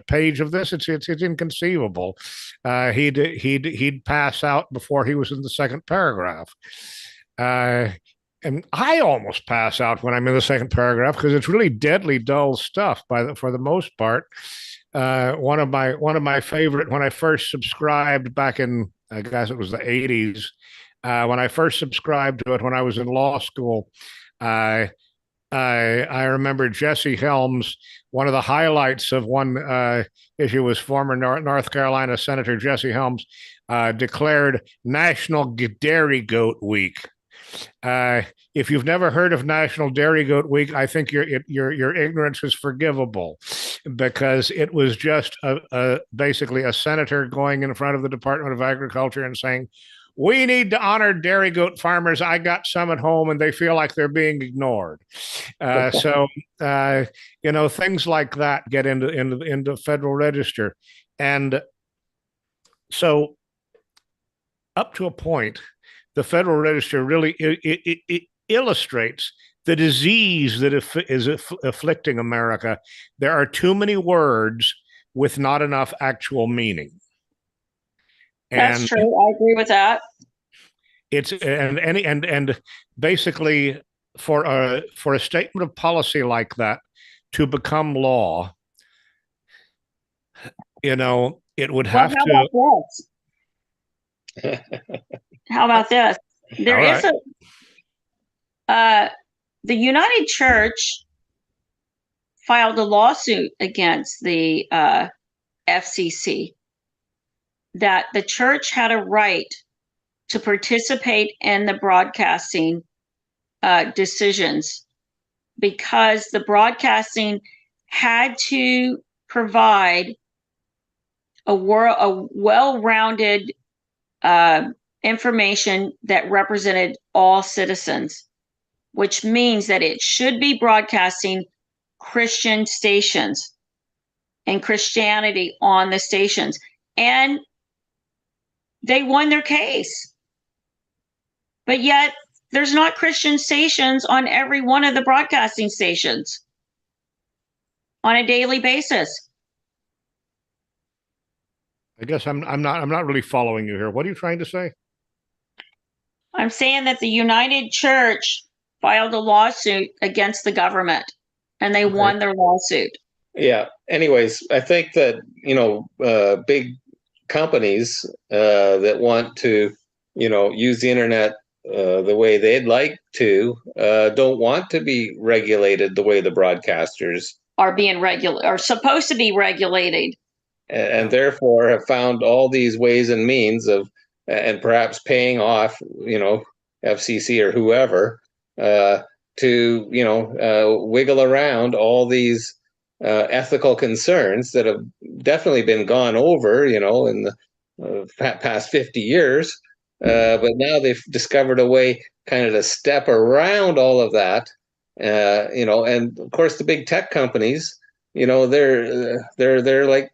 page of this? It's inconceivable. He'd pass out before he was in the second paragraph. And I almost pass out when I'm in the second paragraph because it's really deadly dull stuff for the most part. One of my favorite, when I first subscribed back in, I guess it was the 80s, when I first subscribed to it when I was in law school, I remember Jesse Helms. One of the highlights of one issue was former North Carolina Senator Jesse Helms declared National Dairy Goat Week. If you've never heard of National Dairy Goat Week, I think your ignorance is forgivable, because it was just basically a senator going in front of the Department of Agriculture and saying, "We need to honor dairy goat farmers. I got some at home, and they feel like they're being ignored." So things like that get into Federal Register, and so up to a point, the Federal Register really it illustrates the disease that is afflicting America. There are too many words with not enough actual meaning. That's true. I agree with that. It's and basically for a statement of policy like that to become law, it would have to. How about this? The United Church filed a lawsuit against the FCC that the church had a right to participate in the broadcasting decisions because the broadcasting had to provide a well-rounded information that represented all citizens, which means that it should be broadcasting Christian stations and Christianity on the stations. And they won their case. But yet, there's not Christian stations on every one of the broadcasting stations on a daily basis. I guess I'm not really following you here. What are you trying to say? I'm saying that the United Church filed a lawsuit against the government, and they won their lawsuit. Yeah. Anyways, I think that, big companies that want to, use the internet the way they'd like to, don't want to be regulated the way the broadcasters are supposed to be regulated. And therefore have found all these ways and means of, and perhaps paying off, FCC or whoever, to, wiggle around all these ethical concerns that have definitely been gone over, in the past 50 years. But now they've discovered a way kind of to step around all of that, and of course the big tech companies, they're like,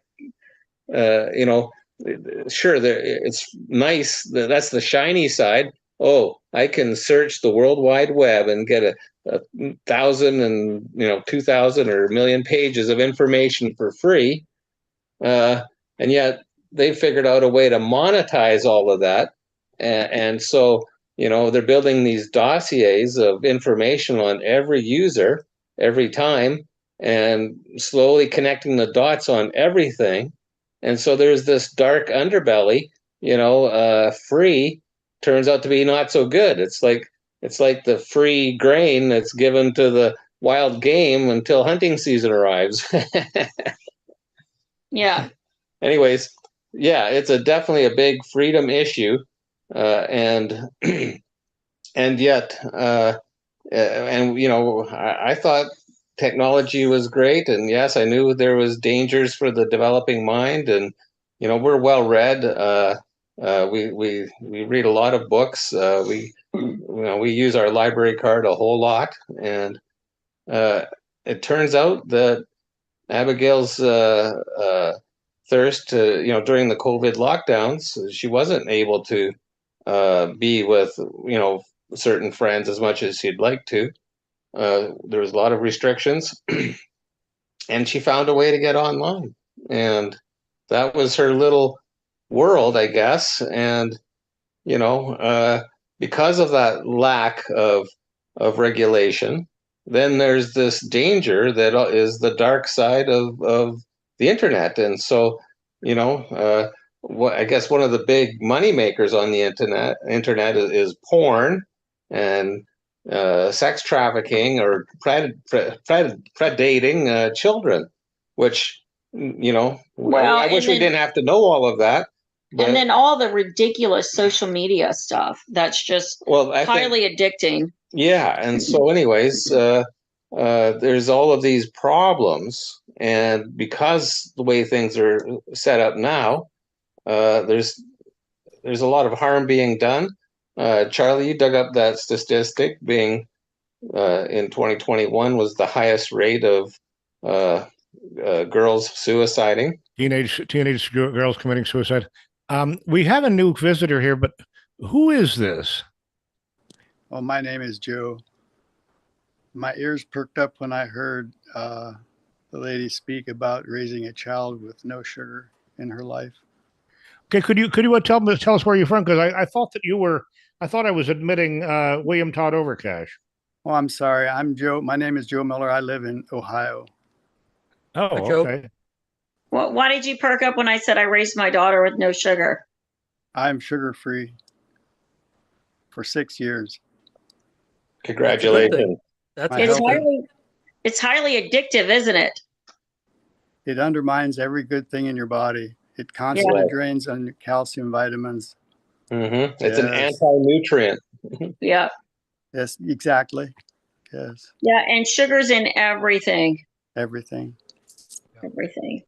sure, it's nice. That's the shiny side. Oh, I can search the World Wide Web and get a 1,000 and 2,000 or 1,000,000 pages of information for free, and yet they figured out a way to monetize all of that, and so they're building these dossiers of information on every user every time, and slowly connecting the dots on everything. And so there's this dark underbelly, free turns out to be not so good. It's like the free grain that's given to the wild game until hunting season arrives. Yeah. Anyways, yeah, it's definitely a big freedom issue, and yet, I thought technology was great, and yes, I knew there was dangers for the developing mind, and we're well read. We read a lot of books. We use our library card a whole lot, and it turns out that Abigail's thirst to, during the COVID lockdowns, she wasn't able to be with certain friends as much as she'd like to. There was a lot of restrictions, and she found a way to get online, and that was her little world, I guess. And because of that lack of regulation, then there's this danger that is the dark side of the internet. And so I guess one of the big money makers on the internet is porn and sex trafficking or predating children, which I wish we didn't have to know all of that. And then all the ridiculous social media stuff that's just highly addicting. Yeah, and so anyways, there's all of these problems, and because the way things are set up now, there's a lot of harm being done. Charlie, you dug up that statistic being in 2021 was the highest rate of girls suiciding. Teenage girls committing suicide. We have a new visitor here, but who is this? Well, my name is Joe. My ears perked up when I heard the lady speak about raising a child with no sugar in her life. Okay, could you tell us where you're from? Because I thought that you were. I thought I was admitting William Todd Overcash. Oh, I'm sorry. I'm Joe. My name is Joe Miller. I live in Ohio. Oh, okay. Well, why did you perk up when I said I raised my daughter with no sugar? I'm sugar-free for 6 years. Congratulations. That's My a It's good health- thing. highly addictive, isn't it? It undermines every good thing in your body. It constantly Yeah. drains on calcium, vitamins. It's an Yes. anti-nutrient. Yeah. Yes, exactly. Yes, Yeah. And sugar's in everything. everything. Everything.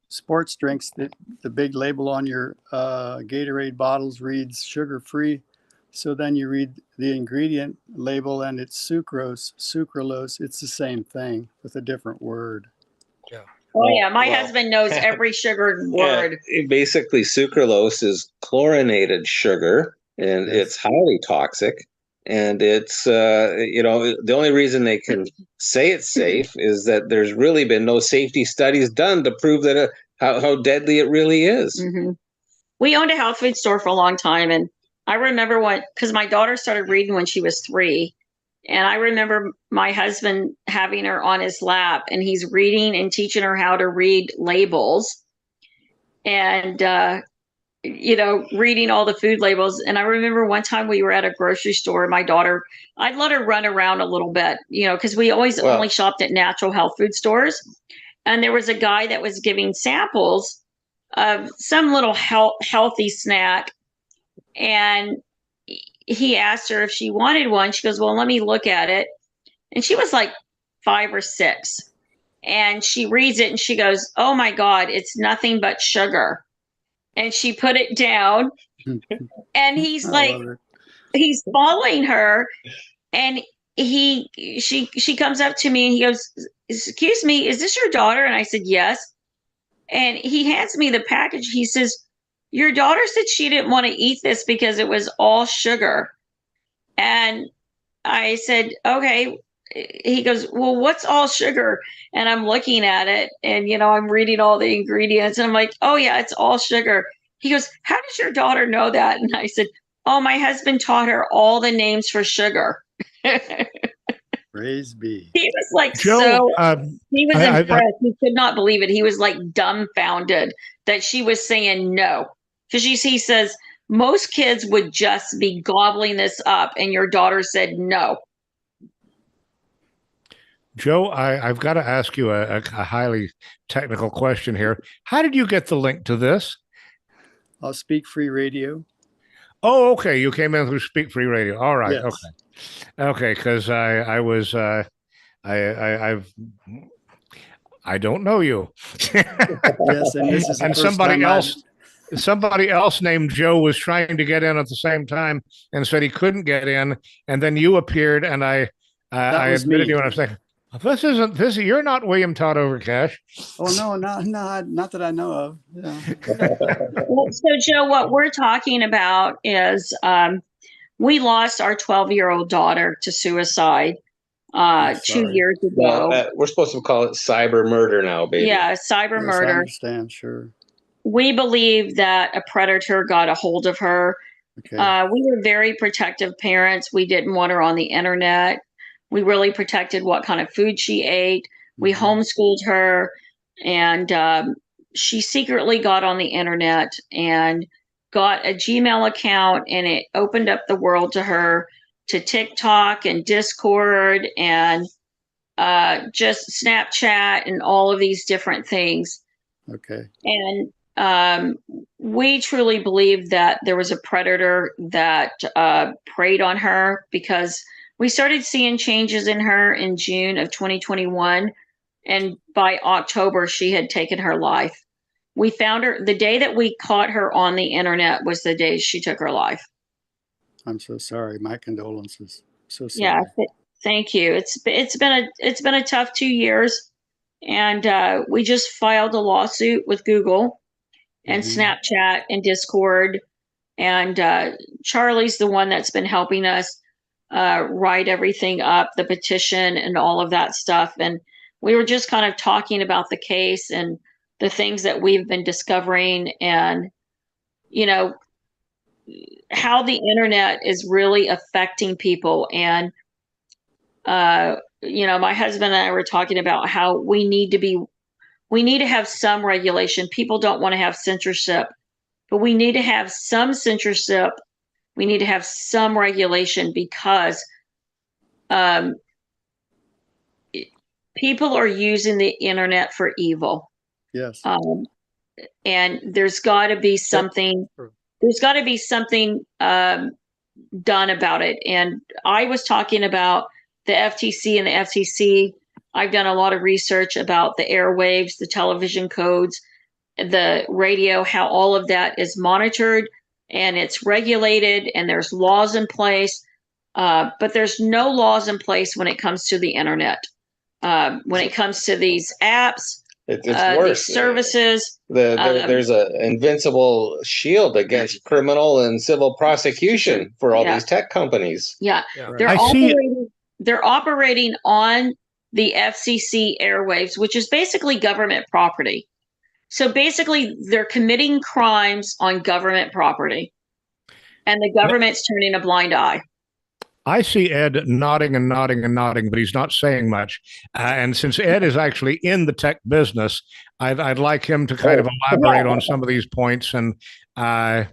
Sports drinks, the big label on your Gatorade bottles reads sugar-free. So then you read the ingredient label and it's sucrose, sucralose. It's the same thing with a different word. Oh yeah, my Well, husband knows every sugar word. Basically, sucralose is chlorinated sugar, and Yes. it's highly toxic. And it's, the only reason they can say it's safe is that there's really been no safety studies done to prove that how deadly it really is. Mhm. We owned a health food store for a long time, and I remember because my daughter started reading when she was 3, and I remember my husband having her on his lap, and he's reading and teaching her how to read labels, and reading all the food labels. And I remember one time we were at a grocery store, and my daughter, I'd let her run around a little bit, because we always only shopped at natural health food stores, and there was a guy that was giving samples of some little healthy snack, and he asked her if she wanted one. She goes, well, let me look at it. And she was like 5 or 6, and she reads it and she goes, oh my God, it's nothing but sugar. And she put it down, and he's I like, love it. he's following her, and she comes up to me and he goes, excuse me, is this your daughter? And I said, yes. And he hands me the package. He says, your daughter said she didn't want to eat this because it was all sugar. And I said, okay. He goes, well, what's all sugar? And I'm looking at it, and, I'm reading all the ingredients, and I'm like, oh yeah, it's all sugar. He goes, how does your daughter know that? And I said, oh, my husband taught her all the names for sugar. Praise be. He was like, Joe, he was I- impressed. He could not believe it. He was like dumbfounded that she was saying no. Because he says, most kids would just be gobbling this up, and your daughter said no. Joe, I've got to ask you a highly technical question here. How did you get the link to this? I'll speak free radio. Oh, okay. You came in through Speak Free Radio. All right. Yes. Okay. Because I don't know you. Yes, and this is the And first time somebody else named Joe was trying to get in at the same time and said he couldn't get in, and then you appeared, and I was admitted me. you, and I was saying, you're not William Todd Overcash. Oh no, not that I know of. Yeah. Well, so, Joe, what we're talking about is we lost our 12-year-old daughter to suicide I'm 2 sorry. years ago. Well, we're supposed to call it cyber murder now, baby. Yeah, cyber Yes, I murder. understand. Sure. We believe that a predator got a hold of her. Okay. We were very protective parents. We didn't want her on the internet. We really protected what kind of food she ate. We homeschooled her, and she secretly got on the internet and got a Gmail account, and it opened up the world to her, to TikTok and Discord and just Snapchat and all of these different things. Okay. And we truly believe that there was a predator that preyed on her, because we started seeing changes in her in June of 2021. And by October, she had taken her life. We found her the day that we caught her on the internet was the day she took her life. I'm so sorry. My condolences. So sorry. Yeah, thank you. It's been a tough 2 years, and we just filed a lawsuit with Google and Snapchat and Discord, and Charlie's the one that's been helping us write everything up, the petition and all of that stuff. And we were just kind of talking about the case and the things that we've been discovering, and how the internet is really affecting people. And my husband and I were talking about how we need to have some regulation. People don't want to have censorship, but we need to have some censorship. We need to have some regulation, because um, people are using the internet for evil. Yes. And there's got to be something. There's got to be something done about it. And I was talking about the FTC and the FCC. I've done a lot of research about the airwaves, the television codes, the radio, how all of that is monitored and it's regulated and there's laws in place. But there's no laws in place when it comes to the internet. When it comes to these apps, it's worse. These services. There's an invincible shield against criminal and civil prosecution for all these tech companies. Yeah, Right. they're operating on the FCC airwaves, which is basically government property. So basically, they're committing crimes on government property, and the government's turning a blind eye. I see Ed nodding and nodding and nodding, but he's not saying much. And since Ed is actually in the tech business, I'd like him to kind of elaborate on some of these points and, help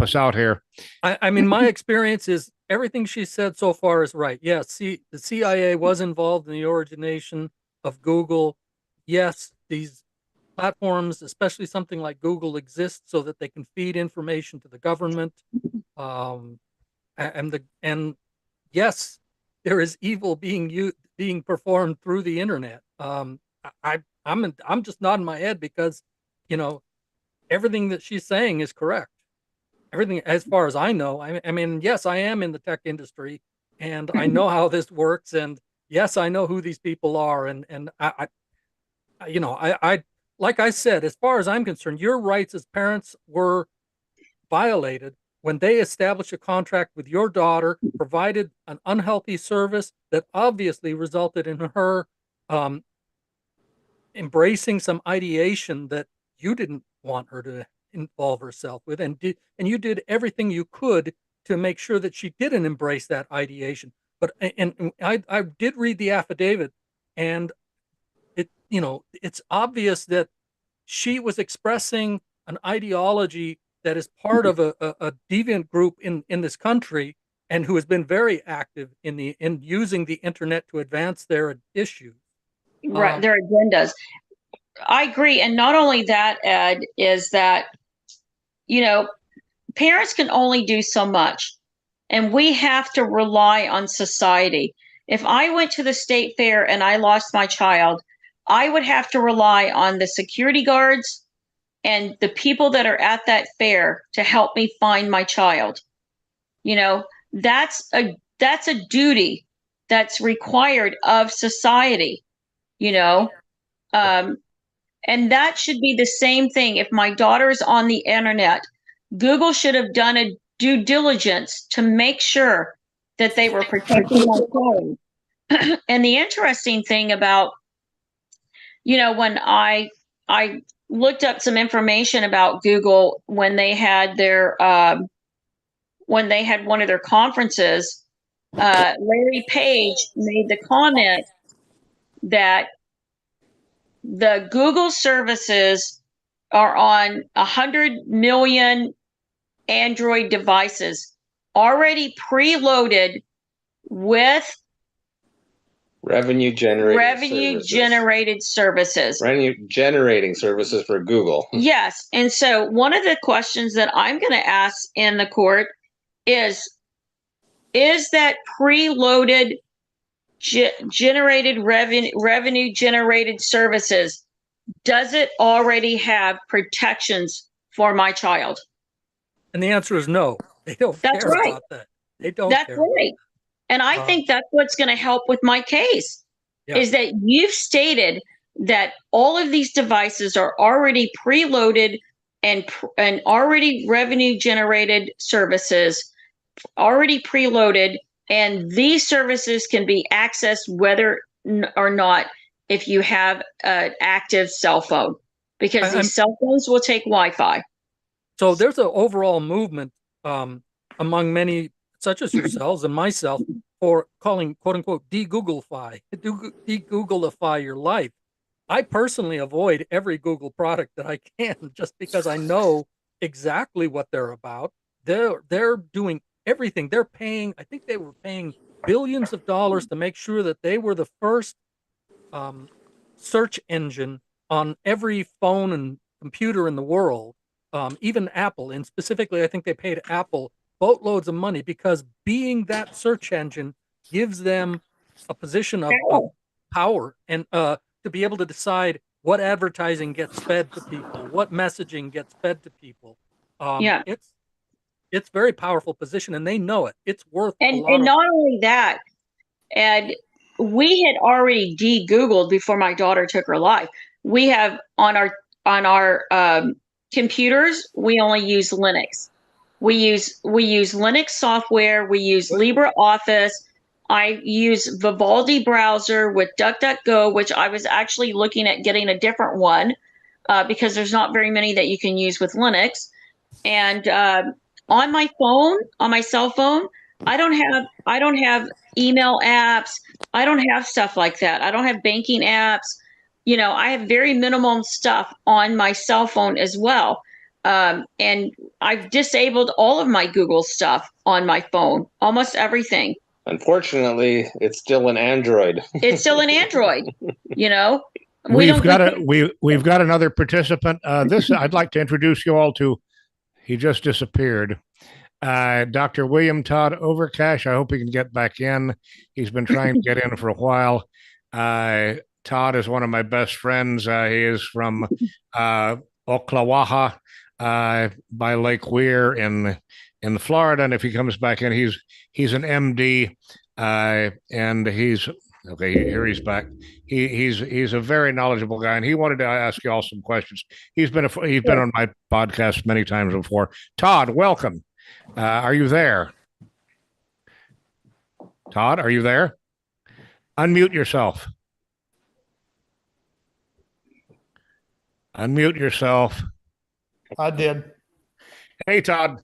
us out here. I mean, my experience is everything she said so far is right. Yes, the CIA was involved in the origination of Google. Yes, these platforms, especially something like Google, exist so that they can feed information to the government. And yes, there is evil being performed through the internet. I'm just nodding my head because, everything that she's saying is correct. Everything, as far as I know. I mean, yes, I am in the tech industry, and I know how this works. And yes, I know who these people are. And I like I said, as far as I'm concerned, your rights as parents were violated when they established a contract with your daughter, provided an unhealthy service that obviously resulted in her embracing some ideation that you didn't want her to involve herself with, and you did everything you could to make sure that she didn't embrace that ideation. But I did read the affidavit, and it's obvious that she was expressing an ideology that is part of a deviant group in this country, and who has been very active in using the internet to advance their issues, Right, their agendas. I agree, and not only that, Ed, is that parents can only do so much, and we have to rely on society. If I went to the state fair and I lost my child, I would have to rely on the security guards and the people that are at that fair to help me find my child. That's a duty that's required of society, and that should be the same thing. If my daughter is on the internet, Google should have done a due diligence to make sure that they were protecting my phone. And the interesting thing about, when I looked up some information about Google when they had one of their conferences, Larry Page made the comment that the Google services are on 100 million Android devices already preloaded with revenue generating services. Revenue generating services for Google. Yes. And so one of the questions that I'm going to ask in the court is that preloaded generated revenue generated services, does it already have protections for my child? And the answer is no. They don't care about that. They don't. That's right. And I think that's what's going to help with my case, is that you've stated that all of these devices are already preloaded and already revenue generated services, already preloaded, and these services can be accessed whether or not if you have an active cell phone, because these cell phones will take Wi-Fi. So there's an overall movement among many, such as yourselves and myself, for calling, quote unquote, de-Googlify your life. I personally avoid every Google product that I can, just because I know exactly what they're about. They're doing everything. They're paying, I think they were paying billions of dollars to make sure that they were the first search engine on every phone and computer in the world, even Apple. And specifically, I think they paid Apple boatloads of money because being that search engine gives them a position of power and to be able to decide what advertising gets fed to people, what messaging gets fed to people. It's very powerful position, and they know it. It's worth a lot. And not only that, and we had already de-Googled before my daughter took her life. We have on our computers, we only use Linux. We use Linux software. We use LibreOffice. I use Vivaldi browser with DuckDuckGo, which I was actually looking at getting a different one because there's not very many that you can use with Linux. And on my phone, on my cell phone, I don't have email apps. I don't have stuff like that. I don't have banking apps. You know, I have very minimum stuff on my cell phone as well. And I've disabled all of my Google stuff on my phone, almost everything. Unfortunately, it's still an Android. It's still an Android, you know. We've got another participant. I'd like to introduce you all to. He just disappeared. Dr. William Todd Overcash. I hope he can get back in. He's been trying to get in for a while. Todd is one of my best friends. He is from Ocklawaha by Lake Weir in Florida. And if he comes back in, he's an MD, and he's okay. Here he's back. He's a very knowledgeable guy, and he wanted to ask you all some questions. He's been on my podcast many times before. Todd, welcome. Are you there? Todd, are you there? Unmute yourself. Unmute yourself. I did. Hey, Todd.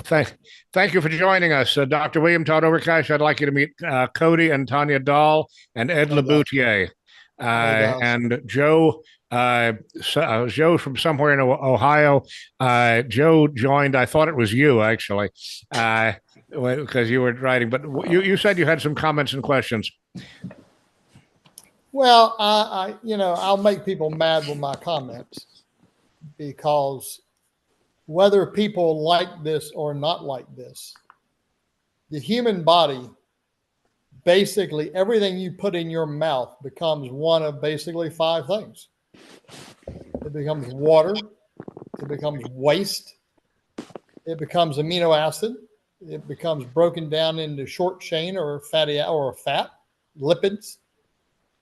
Thank you for joining us. Dr. William Todd Overcash, I'd like you to meet Cody and Tonya Dahl and Ed LeBoutier. And Joe, Joe from somewhere in Ohio. Joe joined, I thought it was you, actually, because you were writing. But you said you had some comments and questions. Well, I'll make people mad with my comments because whether people like this or not like this, the human body, basically everything you put in your mouth becomes one of basically 5 things. It becomes water, it becomes waste, it becomes amino acid, it becomes broken down into short chain or fatty or fat, lipids,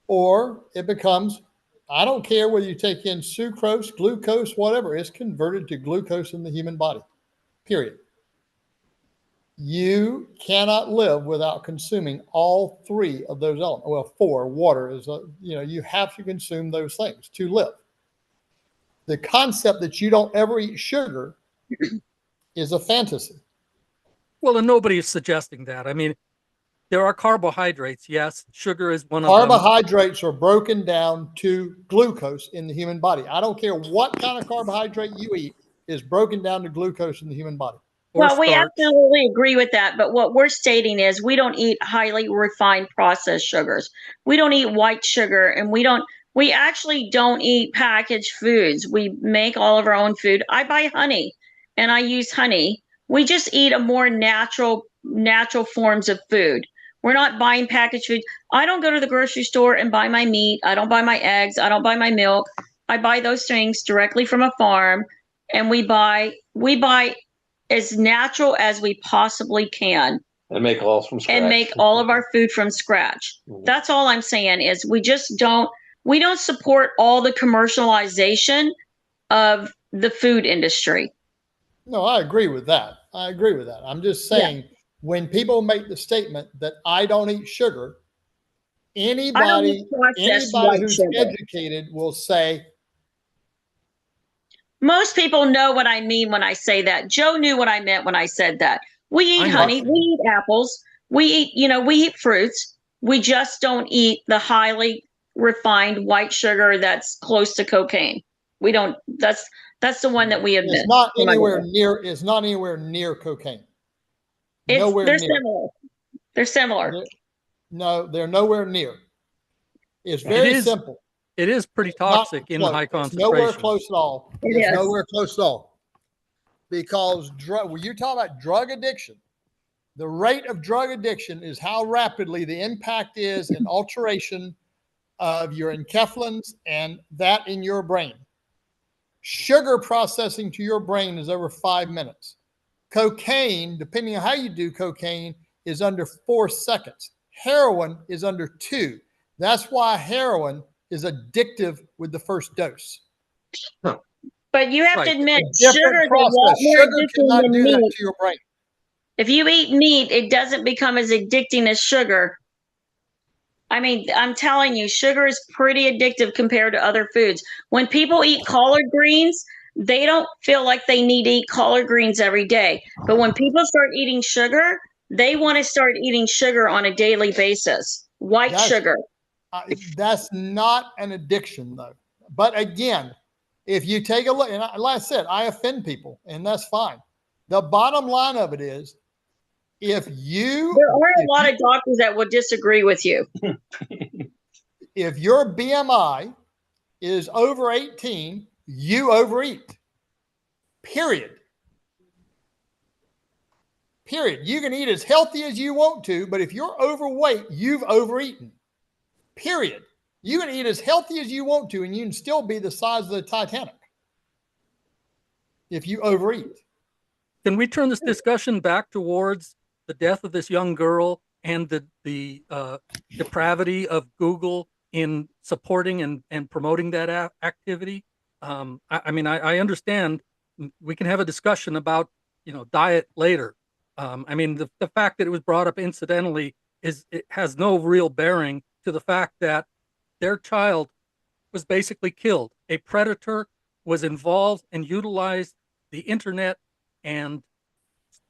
or it becomes, I don't care whether you take in sucrose, glucose, whatever, it's converted to glucose in the human body, period. You cannot live without consuming all 3 of those elements. Well, 4, water is, you have to consume those things to live. The concept that you don't ever eat sugar is a fantasy. Well, and nobody is suggesting that. I mean, there are carbohydrates. Yes, sugar is one of them. Carbohydrates are broken down to glucose in the human body. I don't care what kind of carbohydrate you eat is broken down to glucose in the human body. Well, we absolutely agree with that. But what we're stating is we don't eat highly refined processed sugars. We don't eat white sugar, and we actually don't eat packaged foods. We make all of our own food. I buy honey and I use honey. We just eat a more natural forms of food. We're not buying packaged food. I don't go to the grocery store and buy my meat. I don't buy my eggs. I don't buy my milk. I buy those things directly from a farm, and we buy as natural as we possibly can. And make all from scratch. And make all of our food from scratch. Mm-hmm. That's all I'm saying is we don't support all the commercialization of the food industry. No, I agree with that. I'm just saying, when people make the statement that I don't eat sugar, anybody who's educated will say. Most people know what I mean when I say that. Joe knew what I meant when I said that. We eat honey, we eat apples, we eat fruits. We just don't eat the highly refined white sugar that's close to cocaine. We don't. That's the one that we admit. It's not anywhere near cocaine. They're similar. They're similar. No, they're nowhere near. It's very simple. It is pretty toxic in high concentration. It's nowhere close at all. It's nowhere close at all. Because when you talk about drug addiction, the rate of drug addiction is how rapidly the impact is in alteration of your enkephalins and that in your brain. Sugar processing to your brain is over 5 minutes. Cocaine, depending on how you do cocaine, is under 4 seconds. Heroin is under 2. That's why heroin is addictive with the first dose. But you have to admit, sugar is a lot more addicting cannot than do meat. that to your brain. If you eat meat, it doesn't become as addicting as sugar. I mean, I'm telling you, sugar is pretty addictive compared to other foods. When people eat collard greens, they don't feel like they need to eat collard greens every day. But when people start eating sugar, they want to start eating sugar on a daily basis. White sugar. That's not an addiction, though. But again, if you take a look, and like I said, I offend people, and that's fine. The bottom line of it is, there are a lot of doctors that would disagree with you. If your BMI is over 18, you overeat. Period. You can eat as healthy as you want to, but if you're overweight, you've overeaten. Period. You can eat as healthy as you want to, and you can still be the size of the Titanic if you overeat. Can we turn this discussion back towards the death of this young girl and the depravity of Google in supporting and promoting that activity? I mean, I understand we can have a discussion about, diet later. I mean, the fact that it was brought up incidentally it has no real bearing to the fact that their child was basically killed. A predator was involved and utilized the internet and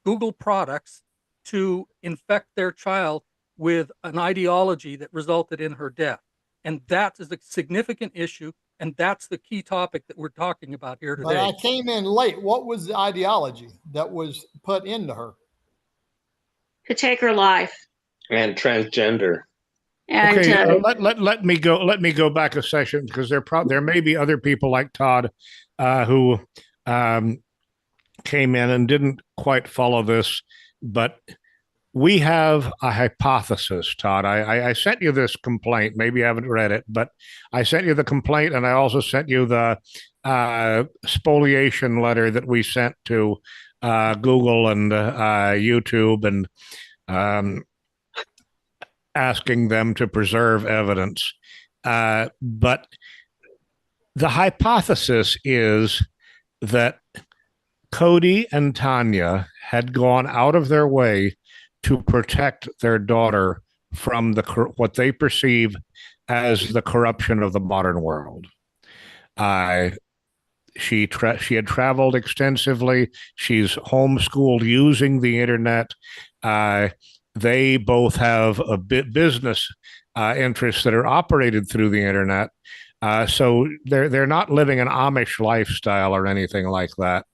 Google products to infect their child with an ideology that resulted in her death. And that is a significant issue. And that's the key topic that we're talking about here today. But I came in late. What was the ideology that was put into her? To take her life. And transgender. And okay, let me go back a session, because there may be other people like Todd who came in and didn't quite follow this, but we have a hypothesis, Todd. I sent you this complaint. Maybe you haven't read it, but I sent you the complaint, and I also sent you the spoliation letter that we sent to Google and YouTube, and asking them to preserve evidence. But the hypothesis is that Cody and Tonya had gone out of their way to protect their daughter from what they perceive as the corruption of the modern world. She had traveled extensively. She's homeschooled using the internet. They both have a business interests that are operated through the internet. So they're not living an Amish lifestyle or anything like that.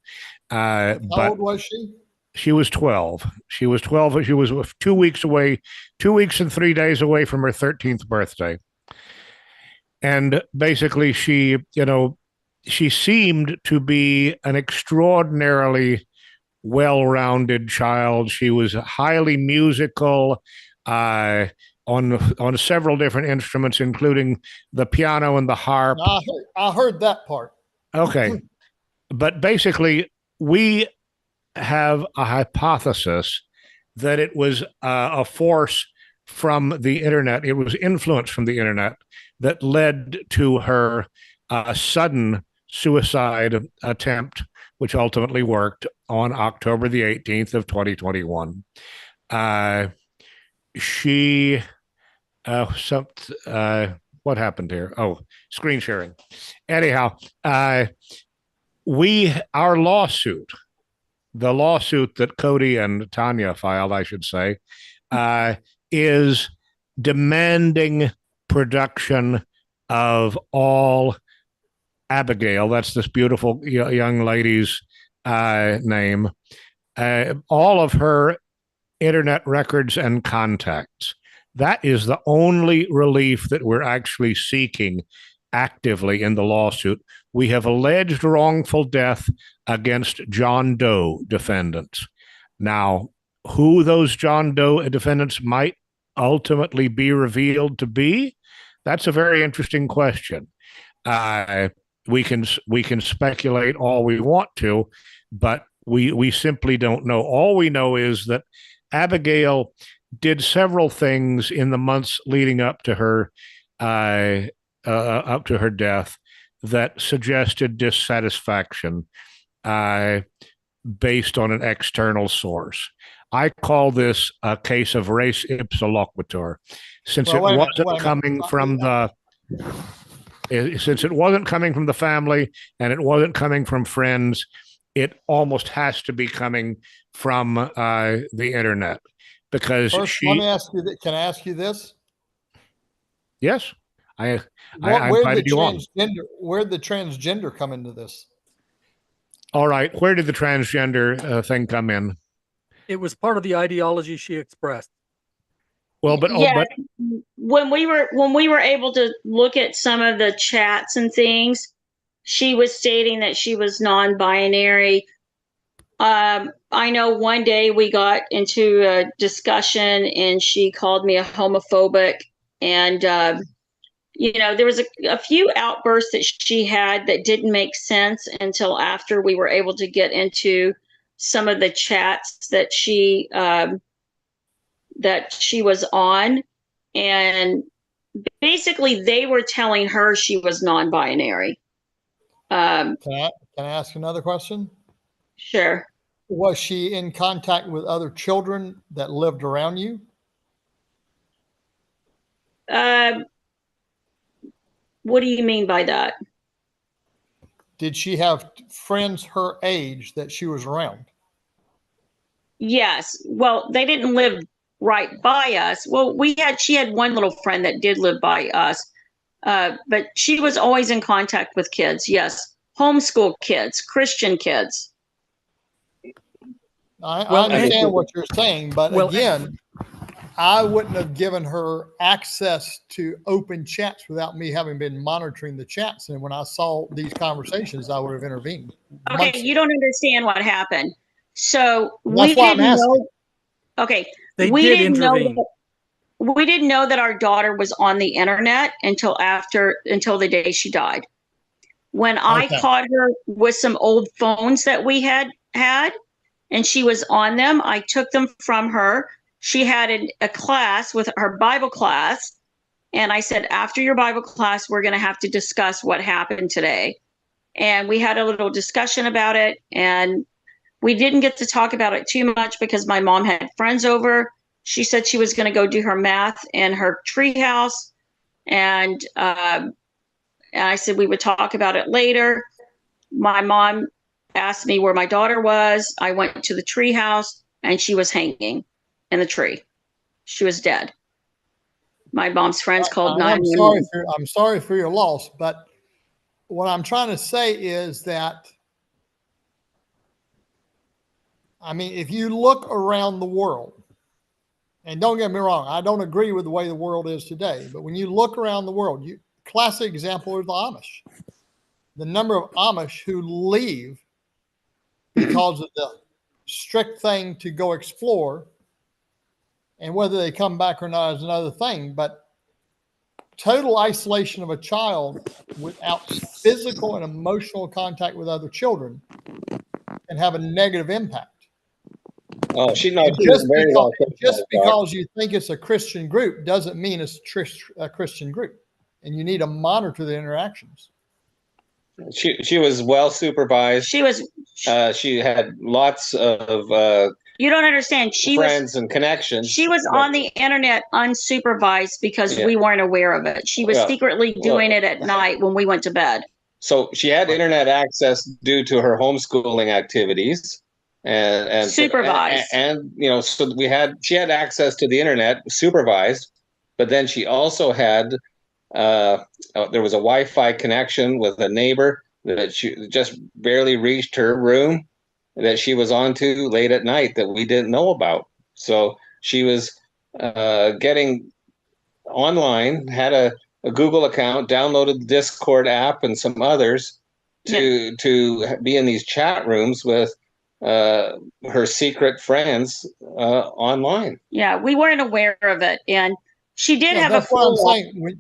How old was she? She was 12. She was 12. She was 2 weeks away, 2 weeks and 3 days away from her 13th birthday. And basically she seemed to be an extraordinarily well-rounded child. She was highly musical on several different instruments, including the piano and the harp. I heard that part. Okay. But basically, we have a hypothesis that it was a force from the internet. It was influence from the internet that led to her sudden suicide attempt, which ultimately worked on October the 18th of 2021. What happened here? Oh, screen sharing. Anyhow, our lawsuit, the lawsuit that Cody and Tonya filed, I should say, is demanding production of all Abigail, that's this beautiful young lady's name, all of her internet records and contacts. That is the only relief that we're actually seeking actively in the lawsuit. We have alleged wrongful death against John Doe defendants. Now, who those John Doe defendants might ultimately be revealed to be, that's a very interesting question. We can speculate all we want to, but we simply don't know. All we know is that Abigail did several things in the months leading up to her death that suggested dissatisfaction based on an external source. I call this a case of res ipsa loquitur, since it wasn't coming from the family and it wasn't coming from friends. It almost has to be coming from the internet, because First, let me ask you. Can I ask you this? Yes, I invited you on. Where did the transgender come into this? All right, where did the transgender thing come in? It was part of the ideology she expressed. Well, but when we were able to look at some of the chats and things, she was stating that she was non-binary. I know one day we got into a discussion and she called me a homophobic, and there was a few outbursts that she had that didn't make sense until after we were able to get into some of the chats that she was on, and basically they were telling her she was non-binary. Can I ask another question? Sure. Was she in contact with other children that lived around you? What do you mean by that? Did she have friends her age that she was around? Yes. Well, they didn't live right by us. Well, she had one little friend that did live by us, but she was always in contact with kids. Yes. Homeschool kids, Christian kids. I understand what you're saying, but again, I wouldn't have given her access to open chats without me having been monitoring the chats. And when I saw these conversations, I would have intervened. Okay, you don't understand what happened. So we didn't know. Okay, we didn't know that our daughter was on the internet until the day she died. When I caught her with some old phones that we had, and she was on them, I took them from her. She had a class with her Bible class. And I said, after your Bible class, we're going to have to discuss what happened today. And we had a little discussion about it. And we didn't get to talk about it too much because my mom had friends over. She said she was going to go do her math in her treehouse. And I said we would talk about it later. My mom asked me where my daughter was. I went to the treehouse and she was hanging in the tree. She was dead. My mom's friends called 911. I'm sorry for your loss, but what I'm trying to say is that, I mean, if you look around the world, and don't get me wrong, I don't agree with the way the world is today, but when you look around the world, classic example is the Amish. The number of Amish who leave because of the strict thing to go explore, and whether they come back or not is another thing, but total isolation of a child without physical and emotional contact with other children can have a negative impact. Oh, just because you think it's a Christian group doesn't mean it's a Christian group, and you need to monitor the interactions. She was well supervised. She had lots of you don't understand. Friends and connections. She was on the internet unsupervised because we weren't aware of it. She was secretly doing it at night when we went to bed. So she had internet access due to her homeschooling activities, and supervised. So she had access to the internet supervised, but then she also had there was a Wi-Fi connection with a neighbor that she just barely reached her room that she was onto late at night that we didn't know about. So she was getting online, had a Google account, downloaded the Discord app and some others to be in these chat rooms with her secret friends online. Yeah, we weren't aware of it, and she did have a that's what I'm full. saying.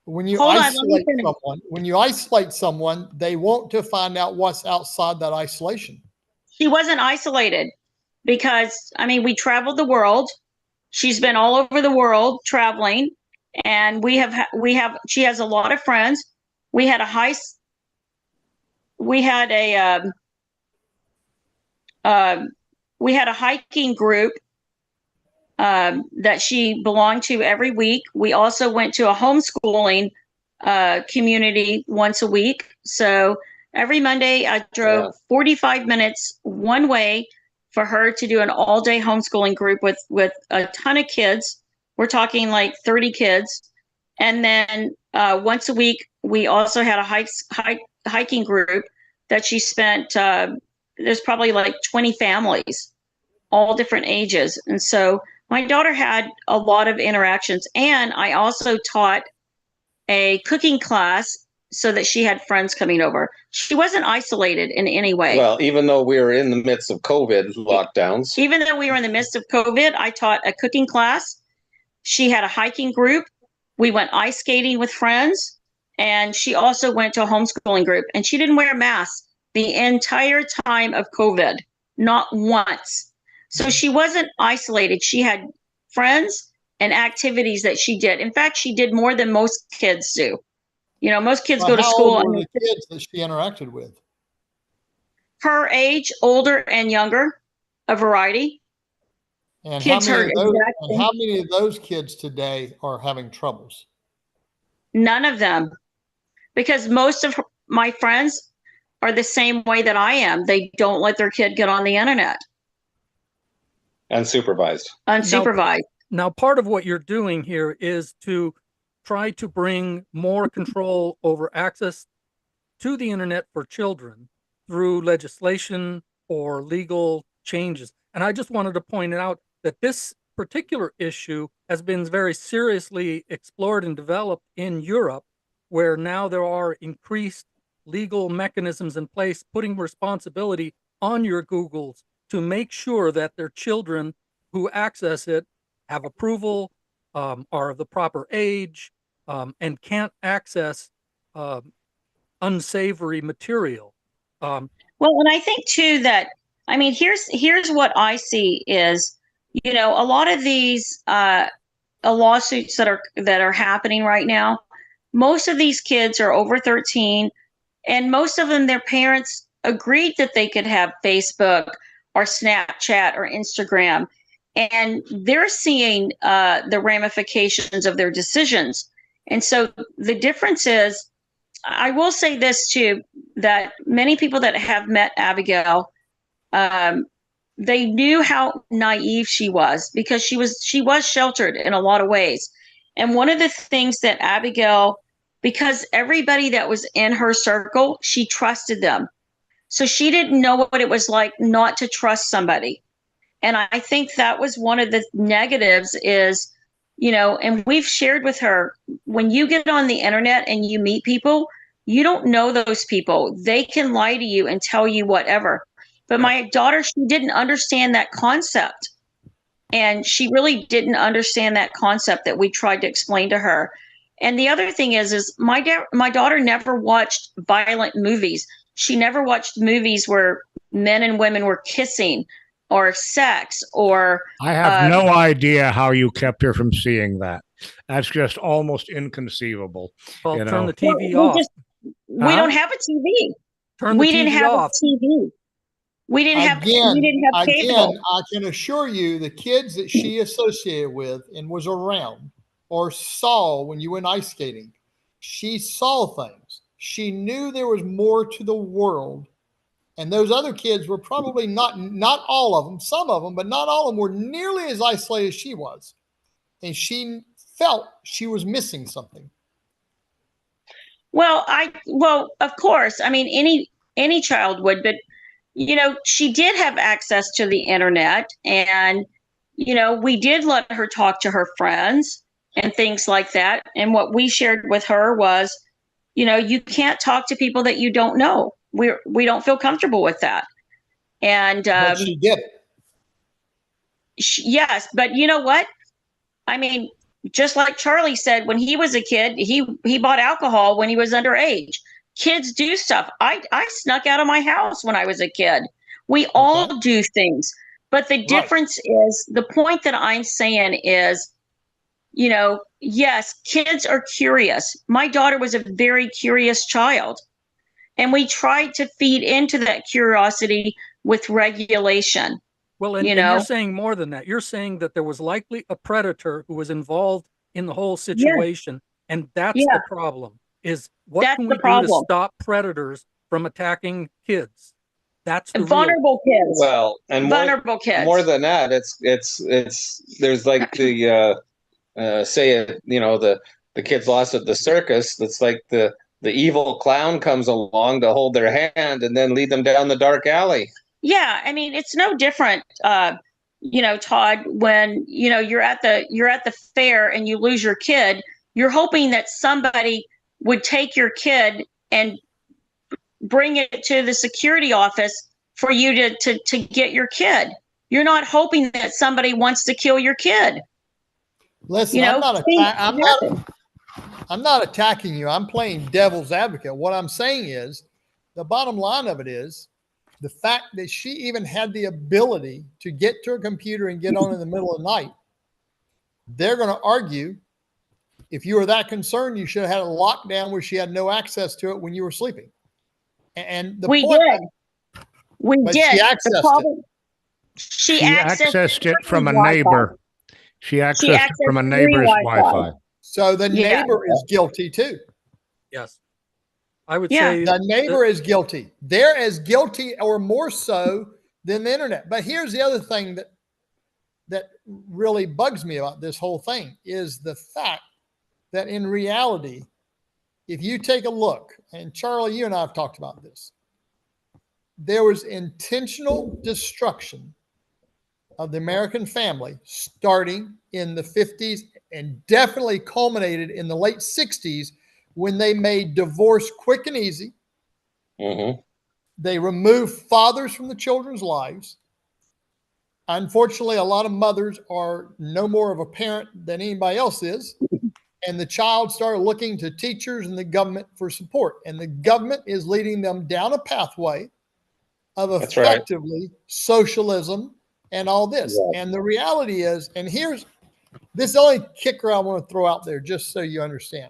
When you Hold on, let me isolate finish. someone, they want to find out what's outside that isolation. She wasn't isolated because, I mean, we traveled the world. She's been all over the world traveling, and she has a lot of friends. We had a hiking group that she belonged to every week. We also went to a homeschooling community once a week. So every Monday I drove 45 minutes one way for her to do an all-day homeschooling group with a ton of kids. We're talking like 30 kids. And then once a week, we also had a hiking group that she spent, there's probably like 20 families, all different ages. And so my daughter had a lot of interactions. And I also taught a cooking class so that she had friends coming over. She wasn't isolated in any way. Well, even though we were in the midst of COVID lockdowns. Even though we were in the midst of COVID, I taught a cooking class. She had a hiking group. We went ice skating with friends. And she also went to a homeschooling group. And she didn't wear a mask the entire time of COVID, not once. So she wasn't isolated. She had friends and activities that she did. In fact, she did more than most kids do. You know, most kids go to school. How old were the kids that she interacted with? Her age, older and younger, a variety. And how many of those kids today are having troubles? None of them. Because most of my friends are the same way that I am. They don't let their kid get on the internet. Unsupervised. Now, part of what you're doing here is to try to bring more control over access to the internet for children through legislation or legal changes. And I just wanted to point out that this particular issue has been very seriously explored and developed in Europe, where now there are increased legal mechanisms in place putting responsibility on your Googles to make sure that their children who access it have approval, are of the proper age, and can't access unsavory material. Well, and I think too that, I mean, here's what I see is, you know, a lot of these lawsuits that are happening right now, most of these kids are over 13, and most of them, their parents agreed that they could have Facebook or Snapchat or Instagram, and they're seeing the ramifications of their decisions. And so the difference is, I will say this too, that many people that have met Abigail, they knew how naive she was, because she was sheltered in a lot of ways. And one of the things that Abigail, because everybody that was in her circle, she trusted them. So she didn't know what it was like not to trust somebody. And I think that was one of the negatives is, you know, and we've shared with her, when you get on the internet and you meet people, you don't know those people. They can lie to you and tell you whatever. But my daughter, she didn't understand that concept. And she really didn't understand that concept that we tried to explain to her. And the other thing is my daughter never watched violent movies. She never watched movies where men and women were kissing or sex or... I have no idea how you kept her from seeing that. That's just almost inconceivable. Well, turn the TV off. We don't have a TV. Turn the TV didn't have off. a TV. We didn't have cable. Again, I can assure you the kids that she associated with and was around or saw when you went ice skating, she saw things. She knew there was more to the world. And those other kids were probably not all of them, some of them, but not all of them were nearly as isolated as she was. And she felt she was missing something. Well, of course. I mean, any child would, but you know, she did have access to the internet, and we did let her talk to her friends and things like that. And what we shared with her was, you can't talk to people that you don't know. We don't feel comfortable with that. And But she did it. yes, but you know what? I mean, just like Charlie said, when he was a kid, he bought alcohol when he was underage. Kids do stuff. I snuck out of my house when I was a kid. We all do things. But the difference is, the point that I'm saying is, yes, kids are curious. My daughter was a very curious child. And we tried to feed into that curiosity with regulation. Well, and you're saying more than that. You're saying that there was likely a predator who was involved in the whole situation. And that's the problem, is what can we do to stop predators from attacking kids? That's the vulnerable kids. Well, and vulnerable kids. More than that, it's there's like the the kids lost at the circus. That's like the evil clown comes along to hold their hand and then lead them down the dark alley. Yeah, I mean, it's no different, Todd, when you're at the fair and you lose your kid. You're hoping that somebody would take your kid and bring it to the security office for you to get your kid. You're not hoping that somebody wants to kill your kid. Listen, I'm not attacking you. I'm playing devil's advocate. What I'm saying is, the bottom line of it is, the fact that she even had the ability to get to a computer and get on in the middle of the night, they're going to argue, if you were that concerned, you should have had a lockdown where she had no access to it when you were sleeping. And we did. She accessed it. She accessed it from a neighbor. She accessed it from a neighbor's Wi-Fi. So the neighbor is guilty too. Yes. I would say the neighbor is guilty. They're as guilty or more so than the internet. But here's the other thing that really bugs me about this whole thing is the fact that in reality, if you take a look, and Charlie, you and I have talked about this, there was intentional destruction of the American family starting in the 50s and definitely culminated in the late 60s when they made divorce quick and easy. Mm-hmm. They removed fathers from the children's lives. Unfortunately, a lot of mothers are no more of a parent than anybody else is. And the child started looking to teachers and the government for support. And the government is leading them down a pathway of effectively socialism and all this. Yeah. And the reality is, and this is the only kicker I want to throw out there, just so you understand.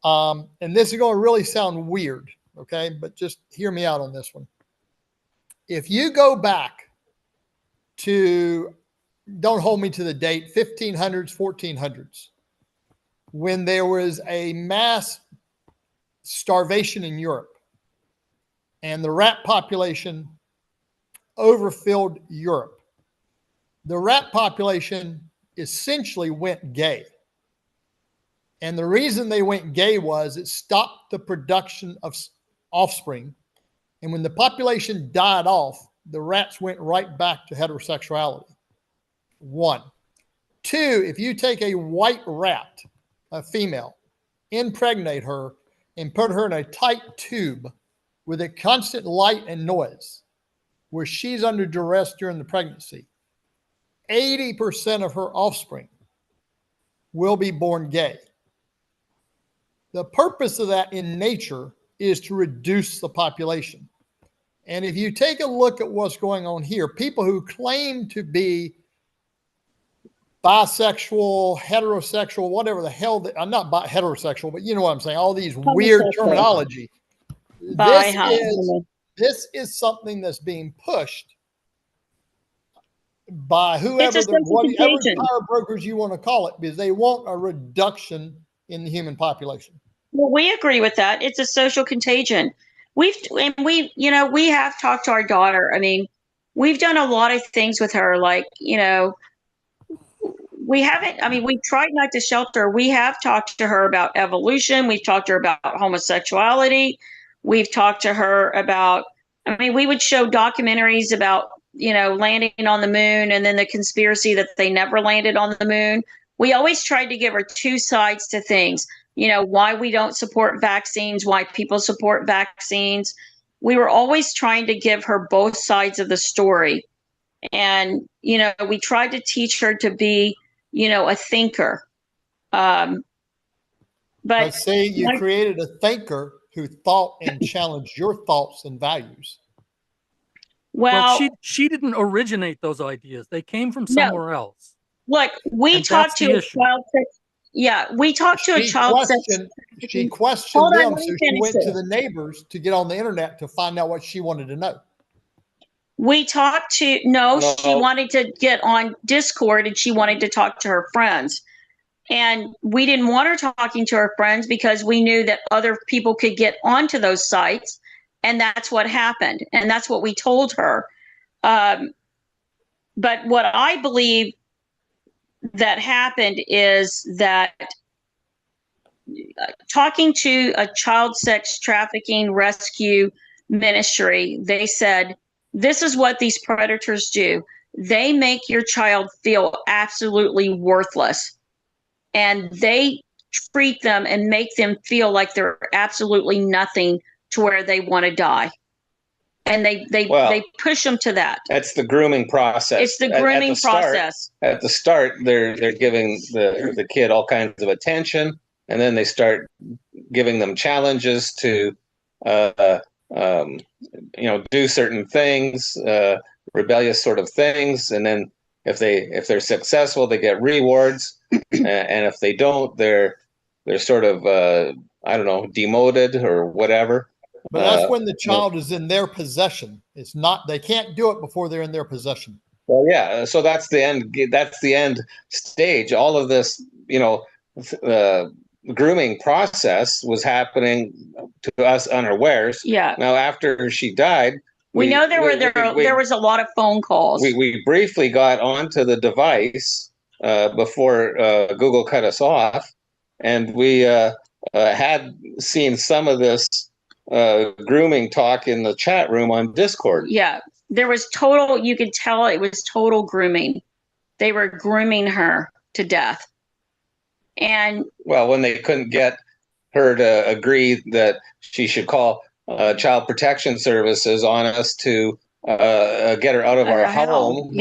And this is going to really sound weird, okay? But just hear me out on this one. If you go back to, don't hold me to the date, 1500s, 1400s, when there was a mass starvation in Europe and the rat population overfilled Europe, the rat population essentially went gay. And the reason they went gay was it stopped the production of offspring. And when the population died off, the rats went right back to heterosexuality. 1. 2, if you take a white rat, a female, impregnate her and put her in a tight tube with a constant light and noise where she's under duress during the pregnancy, 80% of her offspring will be born gay. The purpose of that in nature is to reduce the population. And if you take a look at what's going on here, people who claim to be bisexual, heterosexual, whatever the hell, I'm not heterosexual, but you know what I'm saying, all these weird terminology. This is something that's being pushed by whatever power brokers you want to call it, because they want a reduction in the human population. Well, we agree with that. It's a social contagion. We have talked to our daughter. I mean, we've done a lot of things with her. Like, we tried not to shelter her. We have talked to her about evolution. We've talked to her about homosexuality. We've talked to her about, we would show documentaries about landing on the moon, and then the conspiracy that they never landed on the moon. We always tried to give her two sides to things, why we don't support vaccines, why people support vaccines. We were always trying to give her both sides of the story. And, we tried to teach her to be, a thinker. But see, you created a thinker who thought and challenged your thoughts and values. Well, she didn't originate those ideas. They came from somewhere else. Look, we talked to a child sex. Yeah, we talked to a child sex. She questioned them, so she went to the neighbors to get on the internet to find out what she wanted to know. We talked to, she wanted to get on Discord and she wanted to talk to her friends. And we didn't want her talking to her friends because we knew that other people could get onto those sites. And that's what happened. And that's what we told her. But what I believe that happened is that talking to a child sex trafficking rescue ministry, they said, this is what these predators do. They make your child feel absolutely worthless. And they treat them and make them feel like they're absolutely nothing to where they want to die. And they push them to that. That's the grooming process. It's the grooming process. At the start, they're giving the kid all kinds of attention, and then they start giving them challenges to do certain things, rebellious sort of things, and then if they're successful, they get rewards, and if they don't, they're sort of demoted or whatever. But that's when the child is in their possession. It's not, they can't do it before they're in their possession. Well, yeah. So that's the end. That's the end stage. All of this, grooming process was happening to us unawares. Yeah. Now, after she died, we know there was a lot of phone calls. We briefly got onto the device before Google cut us off, and we had seen some of this grooming talk in the chat room on Discord. Yeah, there was total, you could tell it was total grooming. They were grooming her to death. And well, when they couldn't get her to agree that she should call Child Protection Services on us to get her out of our home,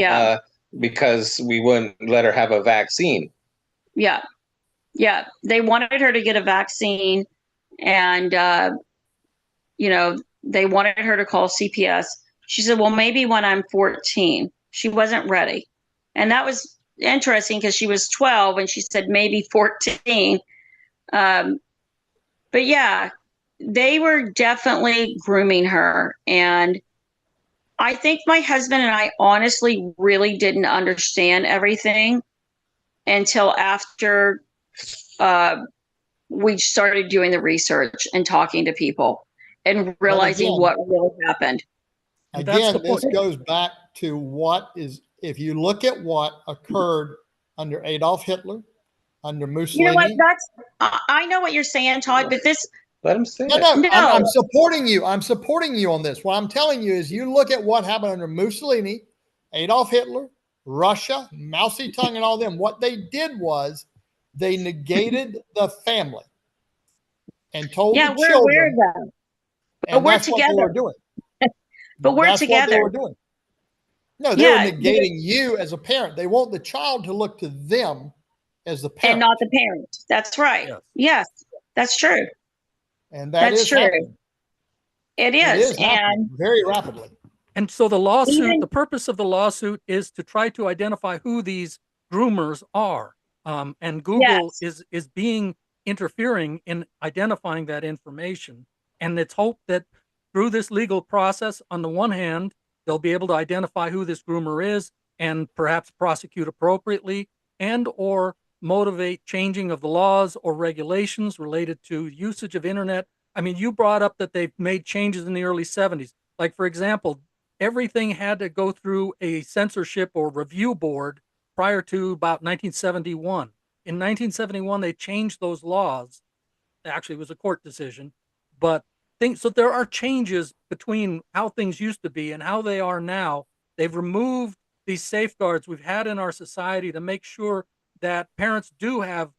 because we wouldn't let her have a vaccine. Yeah. They wanted her to get a vaccine, and they wanted her to call CPS. She said, well, maybe when I'm 14. She wasn't ready. And that was interesting because she was 12 and she said maybe 14. But yeah, they were definitely grooming her. And I think my husband and I honestly really didn't understand everything until after we started doing the research and talking to people and realizing what really happened. Again, this goes back to what is, if you look at what occurred under Adolf Hitler, under Mussolini. You know what? I know what you're saying, Todd, but this. Let him say it. No. I'm supporting you. I'm supporting you on this. What I'm telling you is you look at what happened under Mussolini, Adolf Hitler, Russia, Mao Zedong, and all them. What they did was they negated the family and told the children. Yeah, we're aware of that. But we're together. What they were doing. But we're that's together. What they were doing. No, they were negating you as a parent. They want the child to look to them as the parent. And not the parent. That's right. Yes, that's true. And that's true. Happening. It is. And very rapidly. And so the lawsuit, the purpose of the lawsuit is to try to identify who these groomers are. And Google is interfering in identifying that information. And it's hoped that through this legal process, on the one hand, they'll be able to identify who this groomer is and perhaps prosecute appropriately and or motivate changing of the laws or regulations related to usage of internet. I mean, you brought up that they've made changes in the early 70s. Like, for example, everything had to go through a censorship or review board prior to about 1971. In 1971, they changed those laws. Actually, it was a court decision, but so there are changes between how things used to be and how they are now They've removed these safeguards we've had in our society to make sure that parents do have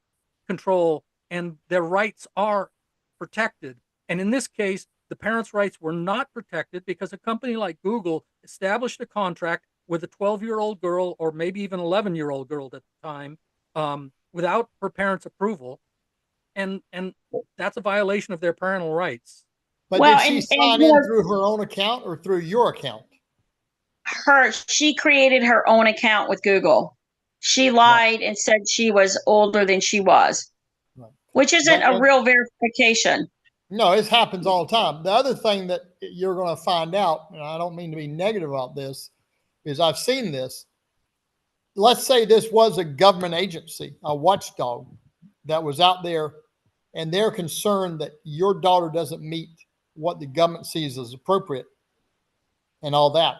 control and their rights are protected. And in this case, the parents' rights were not protected because a company like Google established a contract with a 12-year-old girl, or maybe even 11-year-old girl at the time, without her parents' approval. And that's a violation of their parental rights. But Well, did she sign in through her own account or through your account? She created her own account with Google. She lied and said she was older than she was, which isn't a real verification. No, it happens all the time. The other thing that you're going to find out, and I don't mean to be negative about this, is I've seen this. Let's say this was a government agency, a watchdog that was out there, and they're concerned that your daughter doesn't meet what the government sees as appropriate and all that.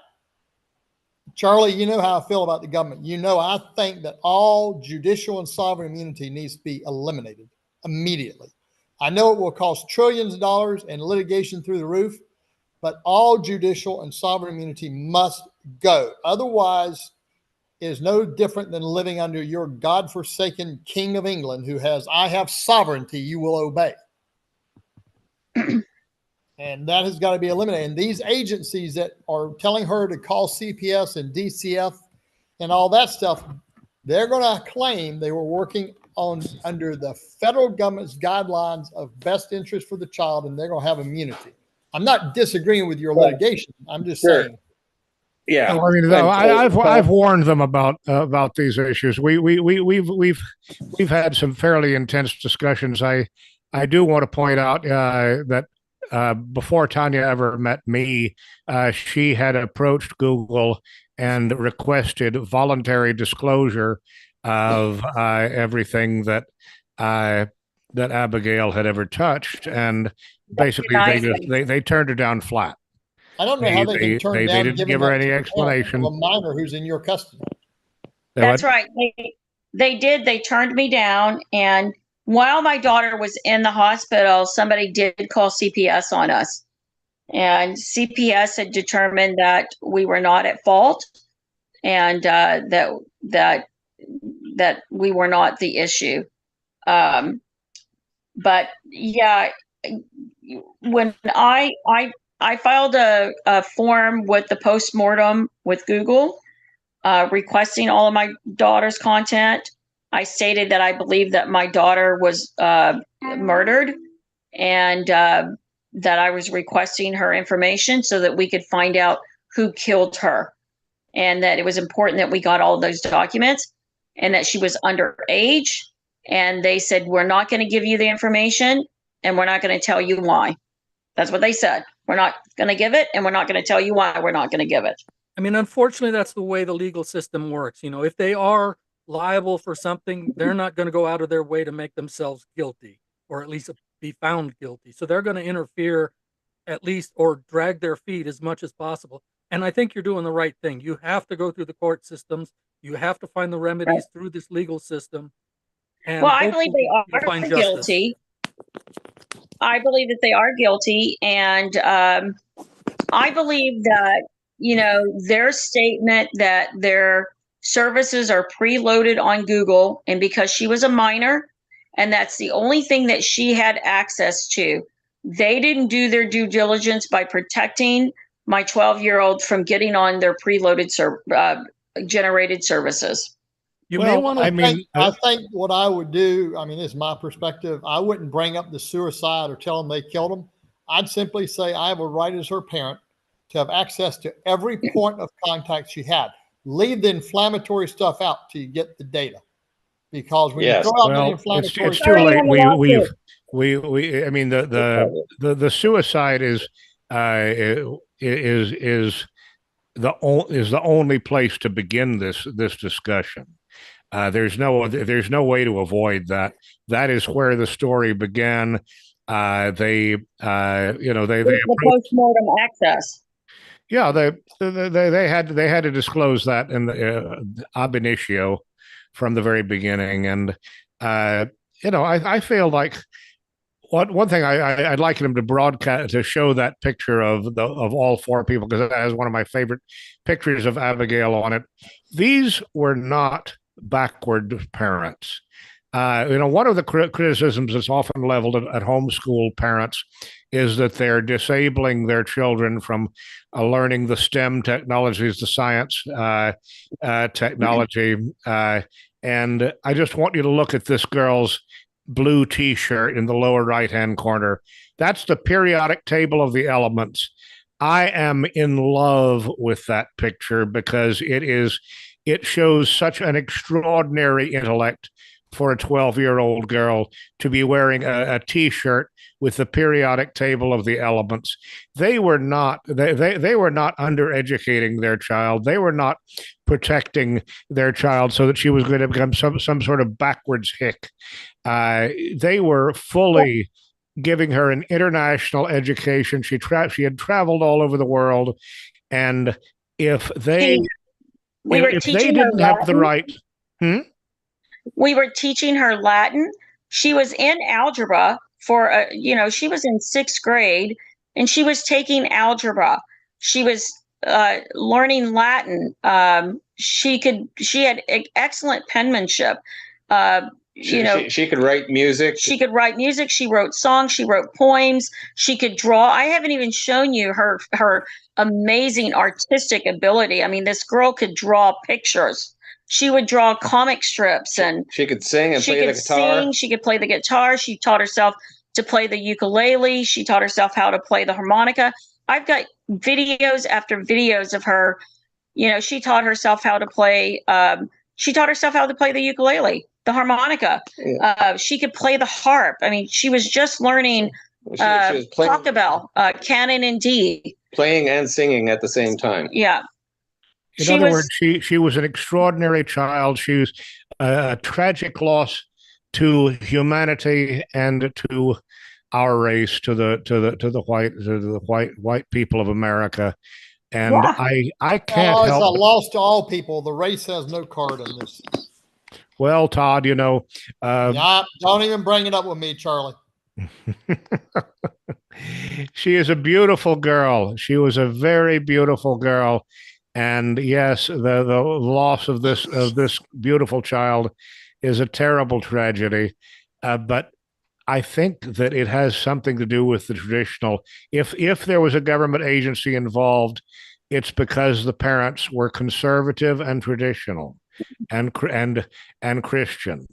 Charlie, you know how I feel about the government. You know, I think that all judicial and sovereign immunity needs to be eliminated immediately. I know it will cost trillions of dollars and litigation through the roof, but all judicial and sovereign immunity must go. Otherwise, it is no different than living under your godforsaken King of England who has, I have sovereignty, you will obey. And that has got to be eliminated. And these agencies that are telling her to call CPS and DCF and all that stuff, they're going to claim they were working on under the federal government's guidelines of best interest for the child, and they're going to have immunity. I'm not disagreeing with your litigation. I'm just saying. Yeah, well, I mean, I've warned them about these issues. We've had some fairly intense discussions. I do want to point out that before Tonya ever met me, she had approached Google and requested voluntary disclosure of everything that Abigail had ever touched, and basically they turned her down flat. I don't know how they can turn down. They didn't give her any explanation. A minor who's in your custody. That's right. They did. They turned me down, and while my daughter was in the hospital, somebody did call CPS on us, and CPS had determined that we were not at fault, and that we were not the issue. But yeah, when I filed a form with the postmortem with Google, requesting all of my daughter's content. I stated that I believe that my daughter was murdered, and that I was requesting her information so that we could find out who killed her, and that it was important that we got all those documents, and that she was underage. And they said, we're not going to give you the information, and we're not going to tell you why. That's what they said. We're not going to give it, and we're not going to tell you why we're not going to give it. I mean, unfortunately, that's the way the legal system works. You know, if they are liable for something, they're not going to go out of their way to make themselves guilty, or at least be found guilty. So they're going to interfere at least, or drag their feet as much as possible. And I think you're doing the right thing. You have to go through the court systems. You have to find the remedies through this legal system. And well, I believe they are guilty. I believe that they are guilty. And I believe that, you know, their statement that their services are preloaded on Google, and because she was a minor and that's the only thing that she had access to, they didn't do their due diligence by protecting my 12-year-old from getting on their preloaded generated services. You may want to. I think what I would do, I mean, this is my perspective. I wouldn't bring up the suicide or tell them they killed him. I'd simply say I have a right as her parent to have access to every point of contact she had. Leave the inflammatory stuff out till you get the data, because when you throw out the inflammatory, it's too late. I mean, the suicide is the only place to begin this discussion. There's no way to avoid that. That is where the story began. They the postmortem access. Yeah, they had to disclose that in the ab initio from the very beginning, and I feel like one thing I'd like him to broadcast, to show that picture of all four people, because it has one of my favorite pictures of Abigail on it. These were not backward parents. One of the criticisms that's often leveled at homeschool parents is that they're disabling their children from learning the STEM technologies, the science technology. And I just want you to look at this girl's blue T-shirt in the lower right-hand corner. That's the periodic table of the elements. I am in love with that picture because it shows such an extraordinary intellect for a 12-year-old girl to be wearing a T-shirt with the periodic table of the elements. They were not undereducating their child. They were not protecting their child so that she was going to become some sort of backwards hick. They were fully giving her an international education. She had traveled all over the world, and if they didn't have the right. We were teaching her Latin. She was in algebra for, she was in 6th grade and she was taking algebra. She was learning Latin. She had excellent penmanship. She could write music. She could write music. She wrote songs. She wrote poems. She could draw. I haven't even shown you her amazing artistic ability. I mean, this girl could draw pictures. She would draw comic strips, and she could sing and play the guitar. She could play the guitar. She taught herself to play the ukulele. She taught herself how to play the harmonica. I've got videos after videos of her. She taught herself how to play. She taught herself how to play the ukulele, the harmonica. Yeah. She could play the harp. I mean, she was just learning Pachelbel, canon in D. Playing and singing at the same time. Yeah. In other words, she was an extraordinary child. She was a tragic loss to humanity and to our race, to the white people of America. And I can't help. It's a loss to all people. The race has no card in this. Well, Todd, don't even bring it up with me, Charlie. She is a beautiful girl. She was a very beautiful girl. And yes, the loss of this beautiful child is a terrible tragedy. But I think that it has something to do with the traditional. If there was a government agency involved, it's because the parents were conservative and traditional, and Christian.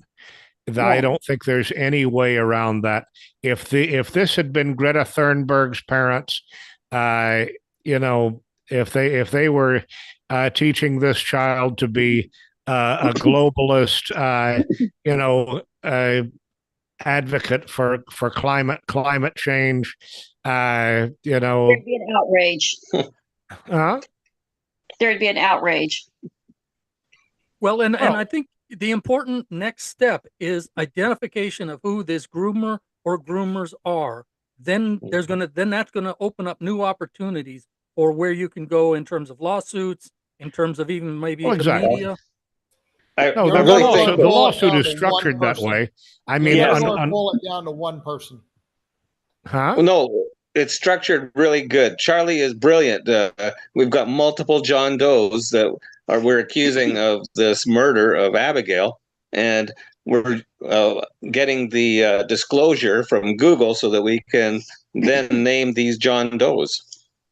Yeah. I don't think there's any way around that. If this had been Greta Thunberg's parents, if they were teaching this child to be a globalist, advocate for climate change, there'd be an outrage. There'd be an outrage. Well, and I think the important next step is identification of who this groomer or groomers are. Then that's gonna open up new opportunities or where you can go in terms of lawsuits, in terms of even maybe the media. The lawsuit is structured that way. I mean, pull it down to one person. Well, no, it's structured really good. Charlie is brilliant. We've got multiple John Does that we're accusing of this murder of Abigail, and we're getting the disclosure from Google so that we can then name these John Does.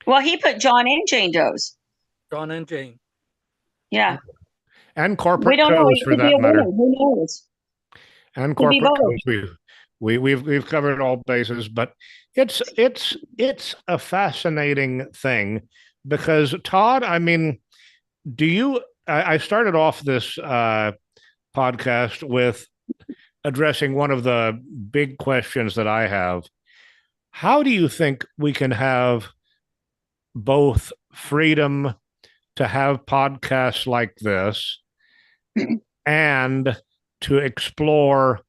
Well, he put John and Jane Does. John and Jane. Yeah. And corporate codes for that matter. Who knows? And corporate codes. We've covered all bases, but it's a fascinating thing because Todd, I mean, I started off this podcast with addressing one of the big questions that I have. How do you think we can have both freedom to have podcasts like this and to explore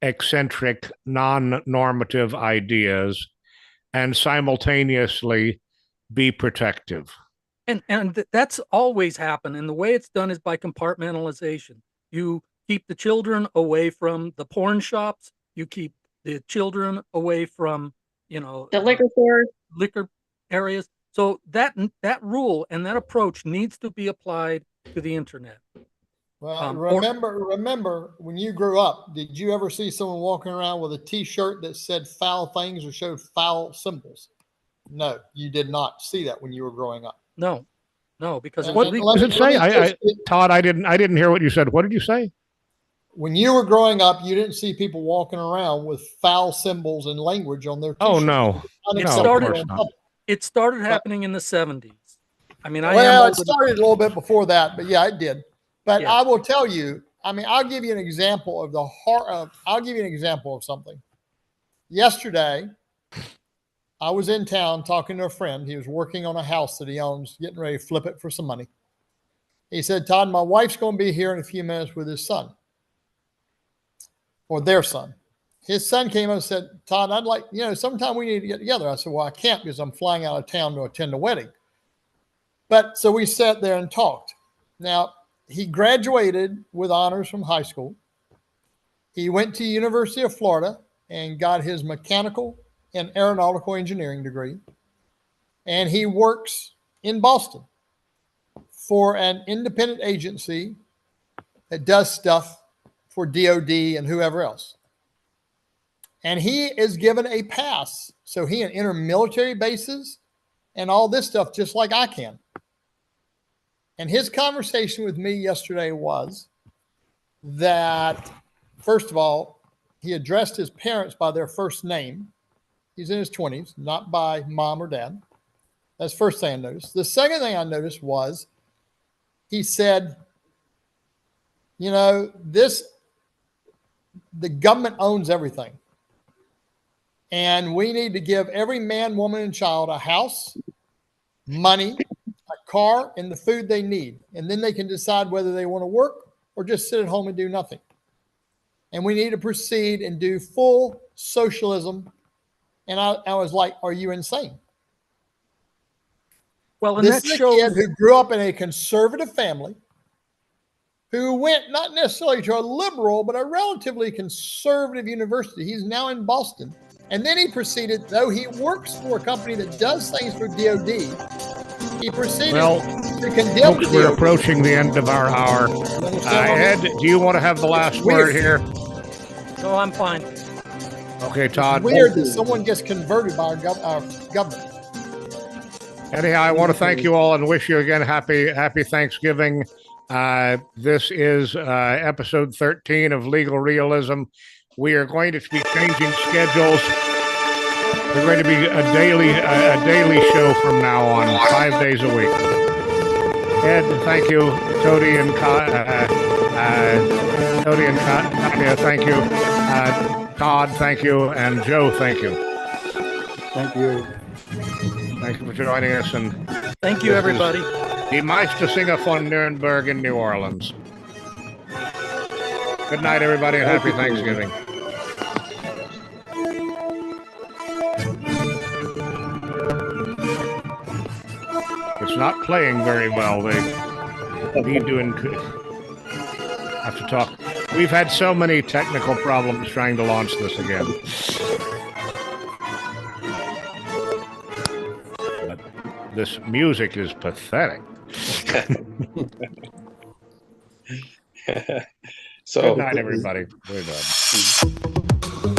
eccentric, non-normative ideas and simultaneously be protective? And that's always happened. And the way it's done is by compartmentalization. You keep the children away from the porn shops. You keep the children away from, The liquor stores. liquor areas. So that rule and that approach needs to be applied to the internet. Well, remember when you grew up, did you ever see someone walking around with a T-shirt that said foul things or showed foul symbols? No, you did not see that when you were growing up. No, because And- what and What does it say? Todd, I didn't hear what you said. What did you say? when you were growing up, you didn't see people walking around with foul symbols and language on their T-shirts. Oh no, Unacceptable of course in not. public. it started happening in the 70s. I mean, Well, it started a little bit before that, but yeah, it did. But Yeah. I will tell you, I mean, I'll give you an example of I'll give you an example of something. Yesterday, I was in town talking to a friend. He was working on a house that he owns, getting ready to flip it for some money. He said, Todd, my wife's going to be here in a few minutes with his son, or their son. His son came up and said, Todd, I'd like, sometime we need to get together. I said, well, I can't because I'm flying out of town to attend a wedding. But so we sat there and talked. Now, he graduated with honors from high school. He went to University of Florida and got his mechanical and aeronautical engineering degree. And he works in Boston for an independent agency that does stuff for DOD and whoever else. And he is given a pass. So he can enter military bases and all this stuff just like I can. And his conversation with me yesterday was that, first of all, he addressed his parents by their first name. He's in his 20s, not by mom or dad. That's the first thing I noticed. The second thing I noticed was he said, the government owns everything. And we need to give every man, woman, and child a house, money, a car, and the food they need. And then they can decide whether they want to work or just sit at home and do nothing. And we need to proceed and do full socialism. And I was like, are you insane? Well, and This that is a shows kid who grew up in a conservative family, who went not necessarily to a liberal, but a relatively conservative university. He's now in Boston. And then he proceeded, though he works for a company that does things for DOD, he proceeded to condemn folks, the we're DOD. approaching the end of our hour. Ed, do you want to have the last word here? No, I'm fine. Okay, Todd. It's weird that someone gets converted by our government. Anyhow, I want to thank you all and wish you again happy Thanksgiving. This is episode 13 of Legal Realism. We are going to be changing schedules. We're going to be a daily show from now on, 5 days a week. Ed, thank you. Cody and Tonya, thank you. Todd, thank you, and Joe, thank you. Thank you. Thank you for joining us, and Thank you, everybody. Die Meistersinger von Nuremberg in New Orleans. Good night, everybody, and happy Thanksgiving. It's not playing very well. They need to have to talk. We've had so many technical problems trying to launch this again. But this music is pathetic. So good night, everybody. We're done.